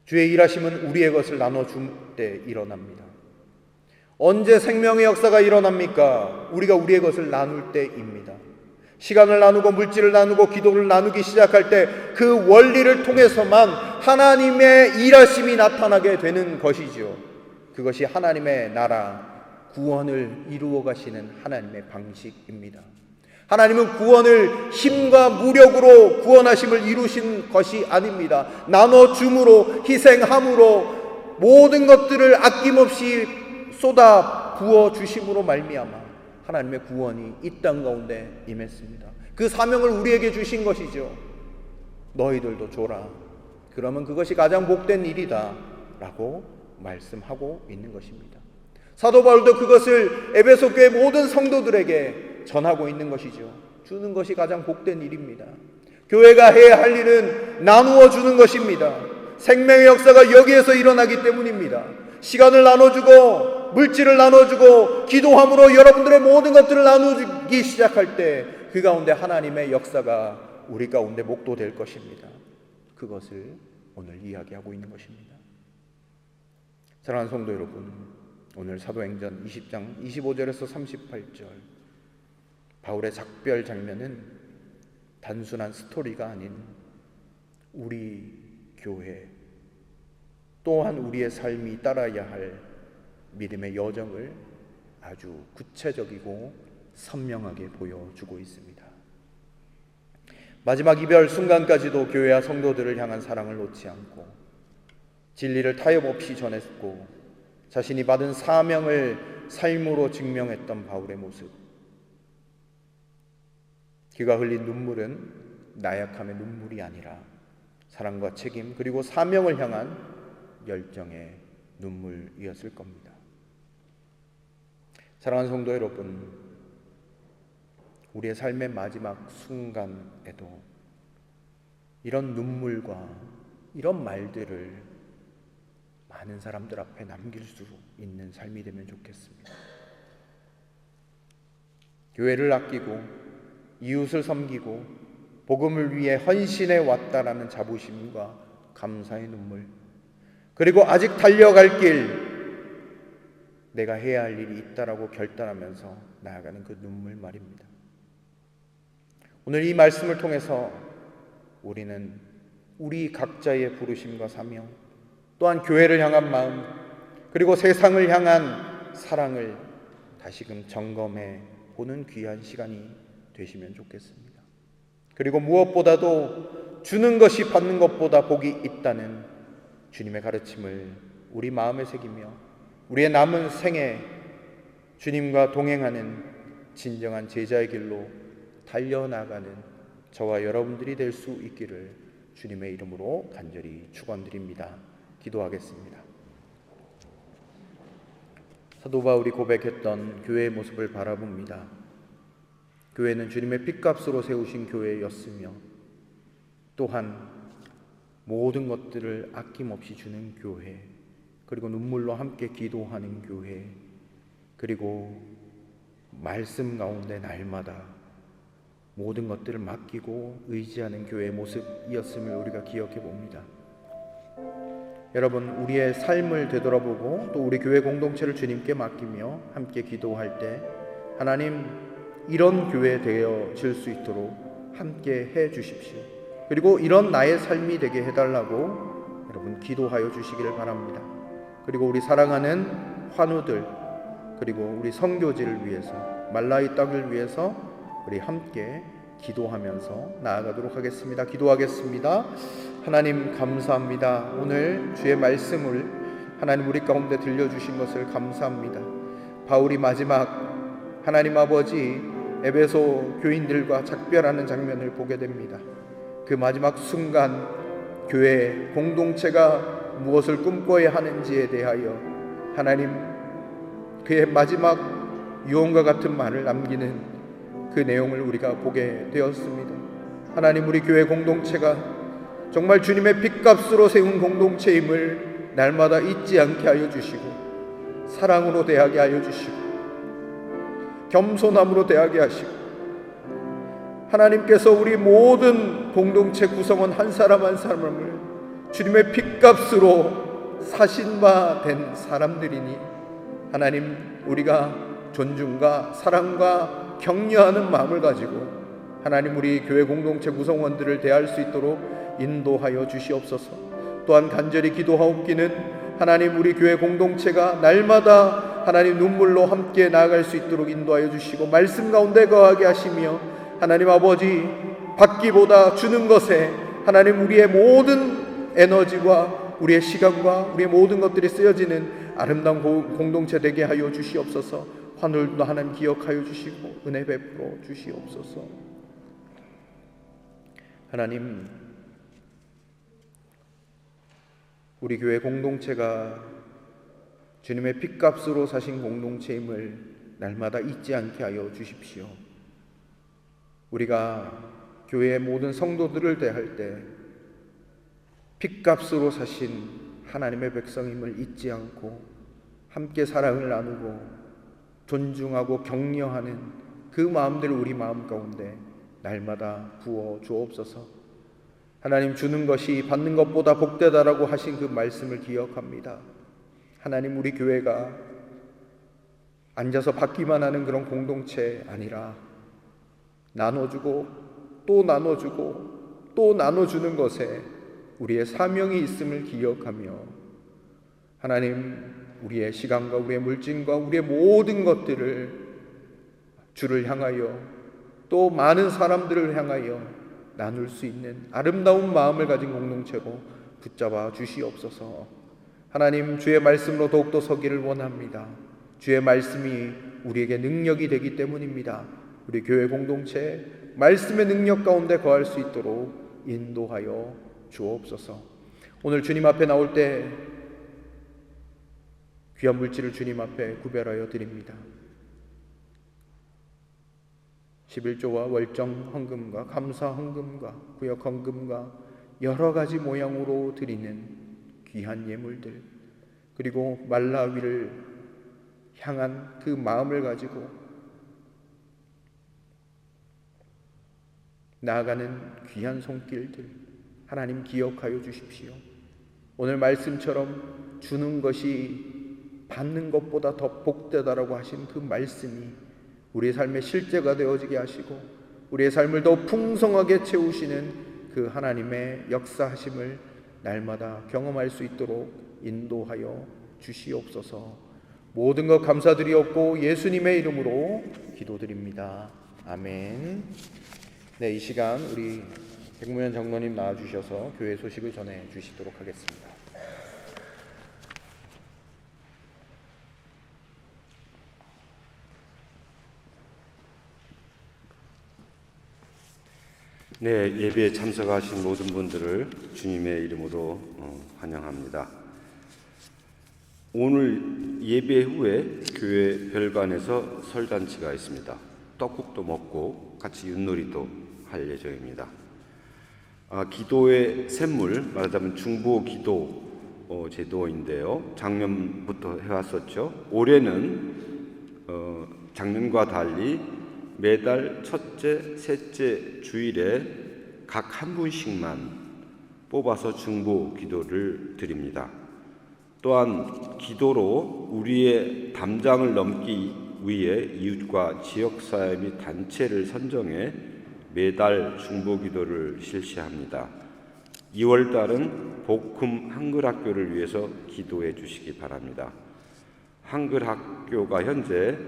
주의 일하심은 우리의 것을 나눠줄 때 일어납니다. 언제 생명의 역사가 일어납니까? 우리가 우리의 것을 나눌 때입니다. 시간을 나누고 물질을 나누고 기도를 나누기 시작할 때 그 원리를 통해서만 하나님의 일하심이 나타나게 되는 것이지요. 그것이 하나님의 나라, 구원을 이루어 가시는 하나님의 방식입니다. 하나님은 구원을 힘과 무력으로 구원하심을 이루신 것이 아닙니다. 나눠줌으로, 희생함으로, 모든 것들을 아낌없이 쏟아 부어 주심으로 말미암아 하나님의 구원이 이 땅 가운데 임했습니다. 그 사명을 우리에게 주신 것이죠. 너희들도 줘라. 그러면 그것이 가장 복된 일이다 라고 말씀하고 있는 것입니다. 사도 바울도 그것을 에베소 교회 모든 성도들에게 전하고 있는 것이죠. 주는 것이 가장 복된 일입니다. 교회가 해야 할 일은 나누어 주는 것입니다. 생명의 역사가 여기에서 일어나기 때문입니다. 시간을 나눠주고 물질을 나눠주고 기도함으로 여러분들의 모든 것들을 나누기 시작할 때 그 가운데 하나님의 역사가 우리 가운데 목도될 것입니다. 그것을 오늘 이야기하고 있는 것입니다. 사랑하는 성도 여러분, 오늘 사도행전 20장 25절에서 38절 바울의 작별 장면은 단순한 스토리가 아닌 우리 교회 또한 우리의 삶이 따라야 할 믿음의 여정을 아주 구체적이고 선명하게 보여주고 있습니다. 마지막 이별 순간까지도 교회와 성도들을 향한 사랑을 놓지 않고 진리를 타협없이 전했고 자신이 받은 사명을 삶으로 증명했던 바울의 모습. 그가 흘린 눈물은 나약함의 눈물이 아니라 사랑과 책임 그리고 사명을 향한 열정의 눈물이었을 겁니다. 사랑하는 성도 여러분, 우리의 삶의 마지막 순간에도 이런 눈물과 이런 말들을 많은 사람들 앞에 남길 수 있는 삶이 되면 좋겠습니다. 교회를 아끼고 이웃을 섬기고 복음을 위해 헌신해 왔다라는 자부심과 감사의 눈물, 그리고 아직 달려갈 길, 내가 해야 할 일이 있다라고 결단하면서 나아가는 그 눈물 말입니다. 오늘 이 말씀을 통해서 우리는 우리 각자의 부르심과 사명, 또한 교회를 향한 마음, 그리고 세상을 향한 사랑을 다시금 점검해 보는 귀한 시간이 되시면 좋겠습니다. 그리고 무엇보다도 주는 것이 받는 것보다 복이 있다는 주님의 가르침을 우리 마음에 새기며 우리의 남은 생에 주님과 동행하는 진정한 제자의 길로 달려나가는 저와 여러분들이 될 수 있기를 주님의 이름으로 간절히 축원드립니다. 기도하겠습니다. 사도 바울이 고백했던 교회의 모습을 바라봅니다. 교회는 주님의 핏값으로 세우신 교회였으며 또한 모든 것들을 아낌없이 주는 교회, 그리고 눈물로 함께 기도하는 교회, 그리고 말씀 가운데 날마다 모든 것들을 맡기고 의지하는 교회의 모습이었음을 우리가 기억해 봅니다. 여러분, 우리의 삶을 되돌아보고 또 우리 교회 공동체를 주님께 맡기며 함께 기도할 때 하나님, 이런 교회 되어질 수 있도록 함께 해 주십시오. 그리고 이런 나의 삶이 되게 해달라고 여러분 기도하여 주시기를 바랍니다. 그리고 우리 사랑하는 환우들, 그리고 우리 선교지를 위해서, 말라이 땅을 위해서 우리 함께 기도하면서 나아가도록 하겠습니다. 기도하겠습니다. 하나님 감사합니다. 오늘 주의 말씀을 하나님 우리 가운데 들려주신 것을 감사합니다. 바울이 마지막 하나님 아버지 에베소 교인들과 작별하는 장면을 보게 됩니다. 그 마지막 순간 교회 공동체가 무엇을 꿈꿔야 하는지에 대하여 하나님 그의 마지막 유언과 같은 말을 남기는 그 내용을 우리가 보게 되었습니다. 하나님, 우리 교회 공동체가 정말 주님의 핏값으로 세운 공동체임을 날마다 잊지 않게 하여 주시고 사랑으로 대하게 하여 주시고 겸손함으로 대하게 하시고 하나님께서 우리 모든 공동체 구성원 한 사람 한 사람을 주님의 핏값으로 사신 바 된 사람들이니 하나님, 우리가 존중과 사랑과 격려하는 마음을 가지고 하나님 우리 교회 공동체 구성원들을 대할 수 있도록 인도하여 주시옵소서. 또한 간절히 기도하옵기는 하나님 우리 교회 공동체가 날마다 하나님 눈물로 함께 나아갈 수 있도록 인도하여 주시고 말씀 가운데 거하게 하시며 하나님 아버지 받기보다 주는 것에 하나님 우리의 모든 에너지와 우리의 시간과 우리의 모든 것들이 쓰여지는 아름다운 공동체 되게 하여 주시옵소서. 환울도 하나님 기억하여 주시고 은혜 베풀어 주시옵소서. 하나님, 우리 교회 공동체가 주님의 핏값으로 사신 공동체임을 날마다 잊지 않게 하여 주십시오. 우리가 교회의 모든 성도들을 대할 때 핏값으로 사신 하나님의 백성임을 잊지 않고 함께 사랑을 나누고 존중하고 격려하는 그 마음들을 우리 마음 가운데 날마다 부어 주옵소서. 하나님, 주는 것이 받는 것보다 복되다라고 하신 그 말씀을 기억합니다. 하나님, 우리 교회가 앉아서 받기만 하는 그런 공동체 아니라 나눠주고 또 나눠주고 또 나눠주는 것에 우리의 사명이 있음을 기억하며 하나님, 우리의 시간과 우리의 물질과 우리의 모든 것들을 주를 향하여 또 많은 사람들을 향하여 나눌 수 있는 아름다운 마음을 가진 공동체로 붙잡아 주시옵소서. 하나님, 주의 말씀으로 더욱더 서기를 원합니다. 주의 말씀이 우리에게 능력이 되기 때문입니다. 우리 교회 공동체 말씀의 능력 가운데 거할 수 있도록 인도하여 주옵소서. 오늘 주님 앞에 나올 때 귀한 물질을 주님 앞에 구별하여 드립니다. 11조와 월정 헌금과 감사 헌금과 구역 헌금과 여러 가지 모양으로 드리는 귀한 예물들, 그리고 말라위를 향한 그 마음을 가지고 나아가는 귀한 손길들, 하나님 기억하여 주십시오. 오늘 말씀처럼 주는 것이 받는 것보다 더 복되다라고 하신 그 말씀이 우리의 삶의 실제가 되어지게 하시고 우리의 삶을 더 풍성하게 채우시는 그 하나님의 역사하심을 날마다 경험할 수 있도록 인도하여 주시옵소서. 모든 것 감사드리옵고 예수님의 이름으로 기도드립니다. 아멘. 네, 이 시간 우리 백무현 장로님 나와주셔서 교회 소식을 전해 주시도록 하겠습니다. 네, 예배에 참석하신 모든 분들을 주님의 이름으로 환영합니다. 오늘 예배 후에 교회 별관에서 설잔치가 있습니다. 떡국도 먹고 같이 윷놀이도 할 예정입니다. 기도의 샘물, 말하자면 중보 기도 제도인데요. 작년부터 해왔었죠. 올해는 작년과 달리 매달 첫째, 셋째 주일에 각 한 분씩만 뽑아서 중보 기도를 드립니다. 또한 기도로 우리의 담장을 넘기 위해 이웃과 지역사회 및 단체를 선정해 매달 중보 기도를 실시합니다. 2월달은 복음 한글학교를 위해서 기도해 주시기 바랍니다. 한글학교가 현재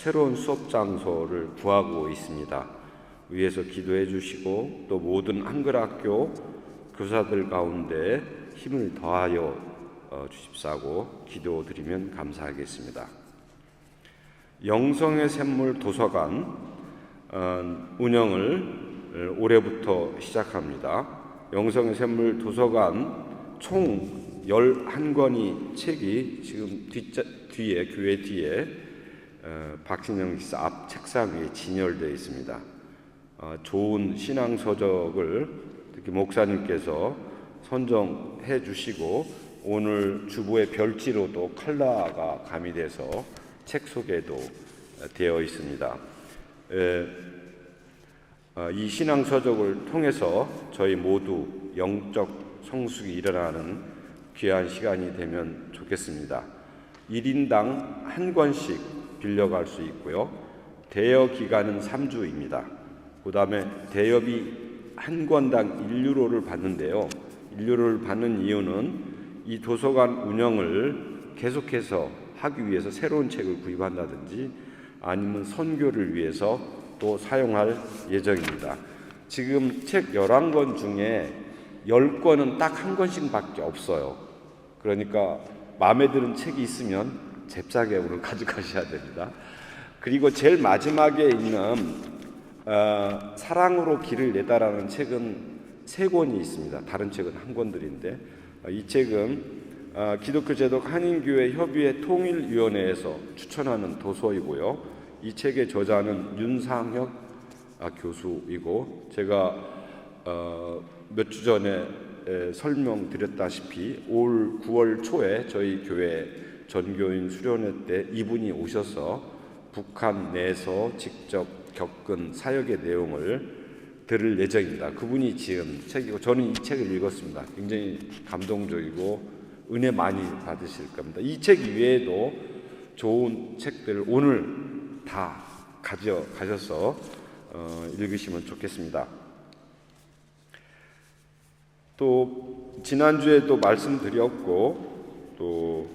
새로운 수업 장소를 구하고 있습니다. 위에서 기도해 주시고 또 모든 한글학교 교사들 가운데 힘을 더하여 주십사고 기도드리면 감사하겠습니다. 영성의 샘물 도서관 운영을 올해부터 시작합니다. 영성의 샘물 도서관 총 11권의 책이 지금 뒤에 교회 뒤에 박신영 기사 앞 책상 위에 진열되어 있습니다. 좋은 신앙 서적을 특히 목사님께서 선정해 주시고 오늘 주보의 별지로도 컬러가 가미돼서 책 소개도 되어 있습니다. 이 신앙 서적을 통해서 저희 모두 영적 성숙이 일어나는 귀한 시간이 되면 좋겠습니다. 1인당 한 권씩 빌려갈 수 있고요. 대여 기간은 3주입니다. 그 다음에 대여비 한 권당 1유로를 받는데요. 1유로를 받는 이유는 이 도서관 운영을 계속해서 하기 위해서 새로운 책을 구입한다든지 아니면 선교를 위해서 또 사용할 예정입니다. 지금 책 11권 중에 10권은 딱 한 권씩밖에 없어요. 그러니까 마음에 드는 책이 있으면 잽싸게 오늘 가져가셔야 됩니다. 그리고 제일 마지막에 있는 사랑으로 길을 내다라는 책은 3권이 있습니다. 다른 책은 한 권들인데 이 책은 기독교 제독 한인교회 협의회 통일위원회에서 추천하는 도서이고요. 이 책의 저자는 윤상혁 교수이고 제가 몇 주 전에 설명드렸다시피 올 9월 초에 저희 교회 전교인 수련회 때 이분이 오셔서 북한 내에서 직접 겪은 사역의 내용을 들을 예정입니다. 그분이 지은 책이고 저는 이 책을 읽었습니다. 굉장히 감동적이고 은혜 많이 받으실 겁니다. 이 책 이외에도 좋은 책들 오늘 다 가져가셔서 읽으시면 좋겠습니다. 또 지난주에도 말씀드렸고 또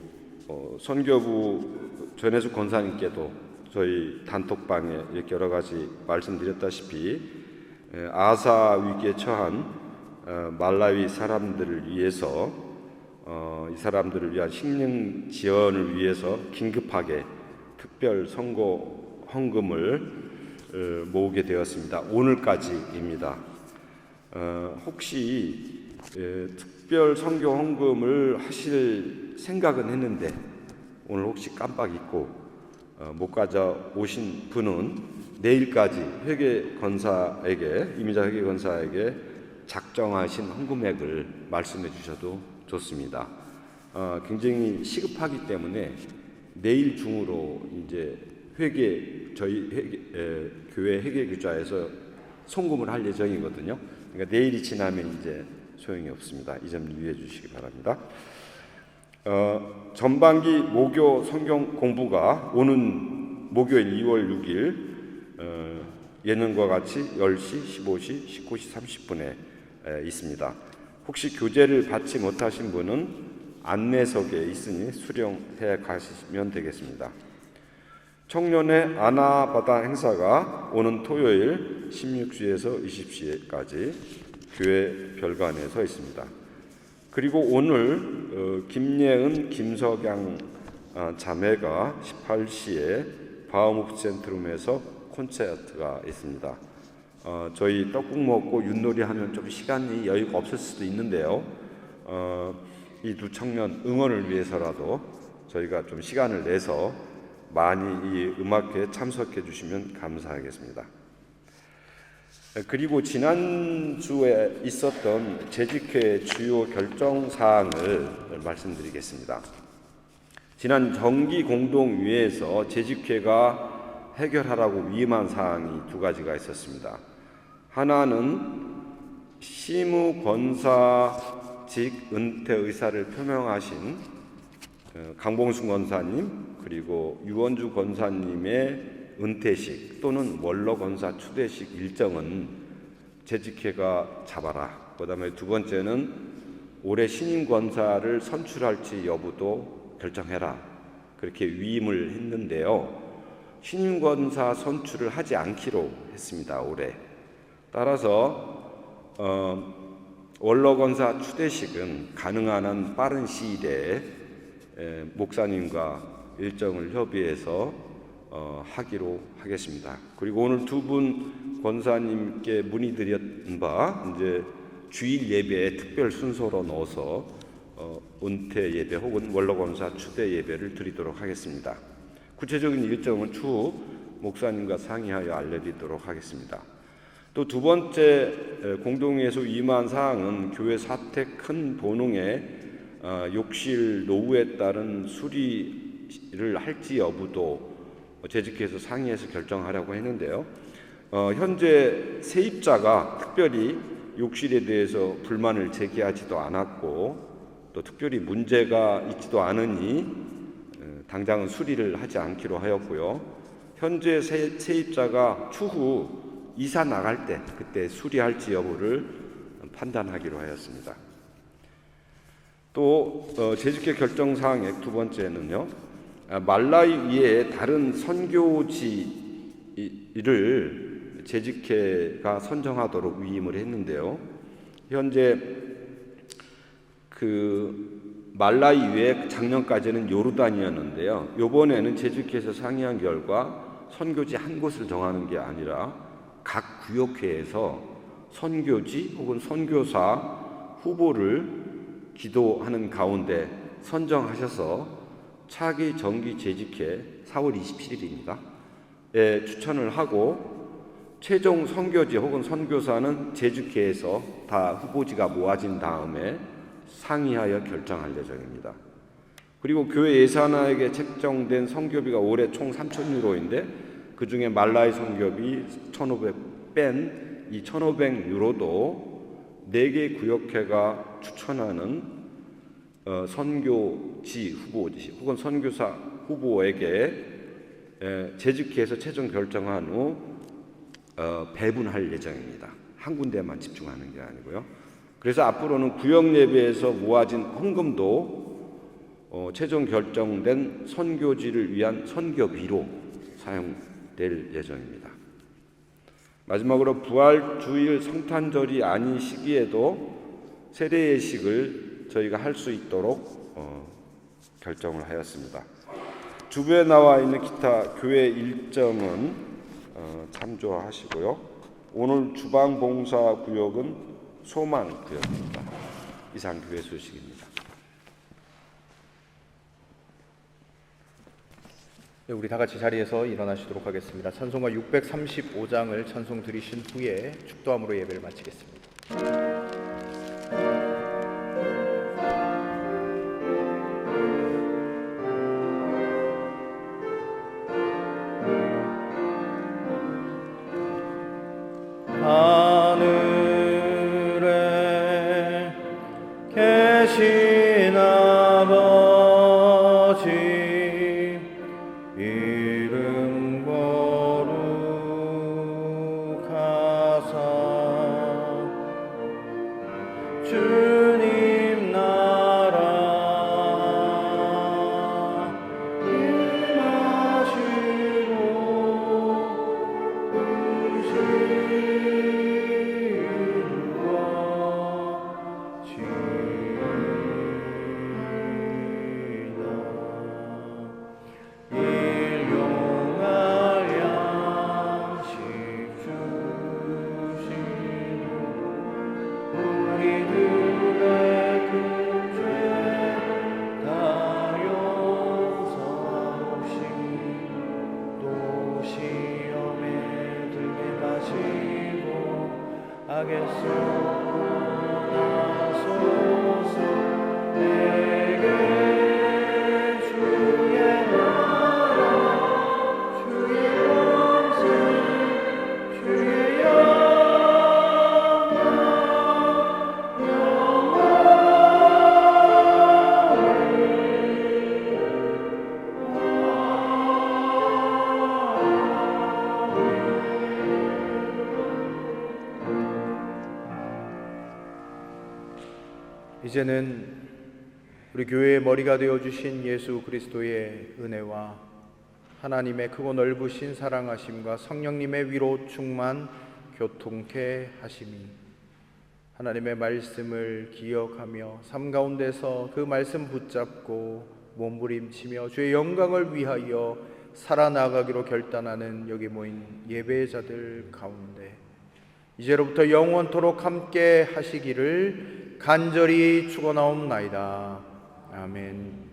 선교부 전혜숙 권사님께도 저희 단톡방에 이렇게 여러 가지 말씀드렸다시피 아사 위기에 처한 말라위 사람들을 위해서 이 사람들을 위한 식량 지원을 위해서 긴급하게 특별 선거 헌금을 모으게 되었습니다. 오늘까지입니다. 혹시 특별 선교 헌금을 하실 생각은 했는데 오늘 혹시 깜빡 잊고 못 가져오신 분은 내일까지 이민자 회계건사에게 작정하신 헌금액을 말씀해 주셔도 좋습니다. 굉장히 시급하기 때문에 내일 중으로 이제 교회 회계규자에서 송금을 할 예정이거든요. 그러니까 내일이 지나면 이제 소용이 없습니다. 이 점 유의해 주시기 바랍니다. 전반기 모교 성경 공부가 오는 목요일 2월 6일 예능과 같이 10시, 15시, 19시 30분에 있습니다. 혹시 교재를 받지 못하신 분은 안내석에 있으니 수령해 가시면 되겠습니다. 청년의 아나바다 행사가 오는 토요일 16시에서 20시까지 교회 별관에서 있습니다. 그리고 오늘 김예은, 김석양 자매가 18시에 바우무프센트룸에서 콘서트가 있습니다. 저희 떡국 먹고 윷놀이 하면 좀 시간이 여유가 없을 수도 있는데요. 이 두 청년 응원을 위해서라도 저희가 좀 시간을 내서 많이 이 음악회에 참석해 주시면 감사하겠습니다. 그리고 지난주에 있었던 재직회 주요 결정사항을 말씀드리겠습니다. 지난 정기공동위에서 재직회가 해결하라고 위임한 사항이 두 가지가 있었습니다. 하나는 시무권사직 은퇴 의사를 표명하신 강봉순 권사님 그리고 유원주 권사님의 은퇴식 또는 원로 권사 추대식 일정은 재직회가 잡아라. 그다음에 두 번째는 올해 신임 권사를 선출할지 여부도 결정해라. 그렇게 위임을 했는데요. 신임 권사 선출을 하지 않기로 했습니다. 올해. 따라서 원로 권사 추대식은 가능한 한 빠른 시일에 목사님과 일정을 협의해서 하기로 하겠습니다. 그리고 오늘 두 분 권사님께 문의드린 바 이제 주일 예배에 특별 순서로 넣어서 은퇴 예배 혹은 원로 권사 추대 예배를 드리도록 하겠습니다. 구체적인 일정은 추후 목사님과 상의하여 알려드리도록 하겠습니다. 또 두 번째 공동회에서 위임한 사항은 교회 사택 큰 본웅의 욕실 노후에 따른 수리를 할지 여부도 재직회에서 상의해서 결정하려고 했는데요. 현재 세입자가 특별히 욕실에 대해서 불만을 제기하지도 않았고 또 특별히 문제가 있지도 않으니 당장은 수리를 하지 않기로 하였고요. 현재 세입자가 추후 이사 나갈 때 그때 수리할지 여부를 판단하기로 하였습니다. 또 재직회 결정사항의 두 번째는요. 말라위 외에 다른 선교지를 재직회가 선정하도록 위임을 했는데요. 현재 말라위 외에 작년까지는 요르단이었는데요. 이번에는 재직회에서 상의한 결과 선교지 한 곳을 정하는 게 아니라 각 구역회에서 선교지 혹은 선교사 후보를 기도하는 가운데 선정하셔서 차기 정기 재직회 4월 27일입니다. 추천을 하고 최종 선교지 혹은 선교사는 재직회에서 다 후보지가 모아진 다음에 상의하여 결정할 예정입니다. 그리고 교회 예산안에 책정된 선교비가 올해 총 3,000유로인데 그 중에 말라위 선교비 1,500 뺀 이 1,500유로도 4개 구역회가 추천하는 선교지 후보지 혹은 선교사 후보에게 재직회에서 최종 결정한 후 배분할 예정입니다. 한 군데만 집중하는 게 아니고요. 그래서 앞으로는 구역 예배에서 모아진 헌금도 최종 결정된 선교지를 위한 선교비로 사용될 예정입니다. 마지막으로 부활주일 성탄절이 아닌 시기에도 세례 예식을 저희가 할 수 있도록 결정을 하였습니다. 주부에 나와 있는 기타 교회 일정은 참조하시고요. 오늘 주방봉사 구역은 소만 구역입니다. 이상 교회 소식입니다. 네, 우리 다 같이 자리에서 일어나시도록 하겠습니다. 찬송가 635장을 찬송 드리신 후에 축도함으로 예배를 마치겠습니다. 하늘에 계신 아버지 이름 거룩하사 주님 나라 임하시고 이제는 우리 교회의 머리가 되어주신 예수 그리스도의 은혜와 하나님의 크고 넓으신 사랑하심과 성령님의 위로 충만 교통케 하심이 하나님의 말씀을 기억하며 삶 가운데서 그 말씀 붙잡고 몸부림치며 주의 영광을 위하여 살아나가기로 결단하는 여기 모인 예배자들 가운데 이제로부터 영원토록 함께 하시기를 간절히 축원하옵나이다. 아멘.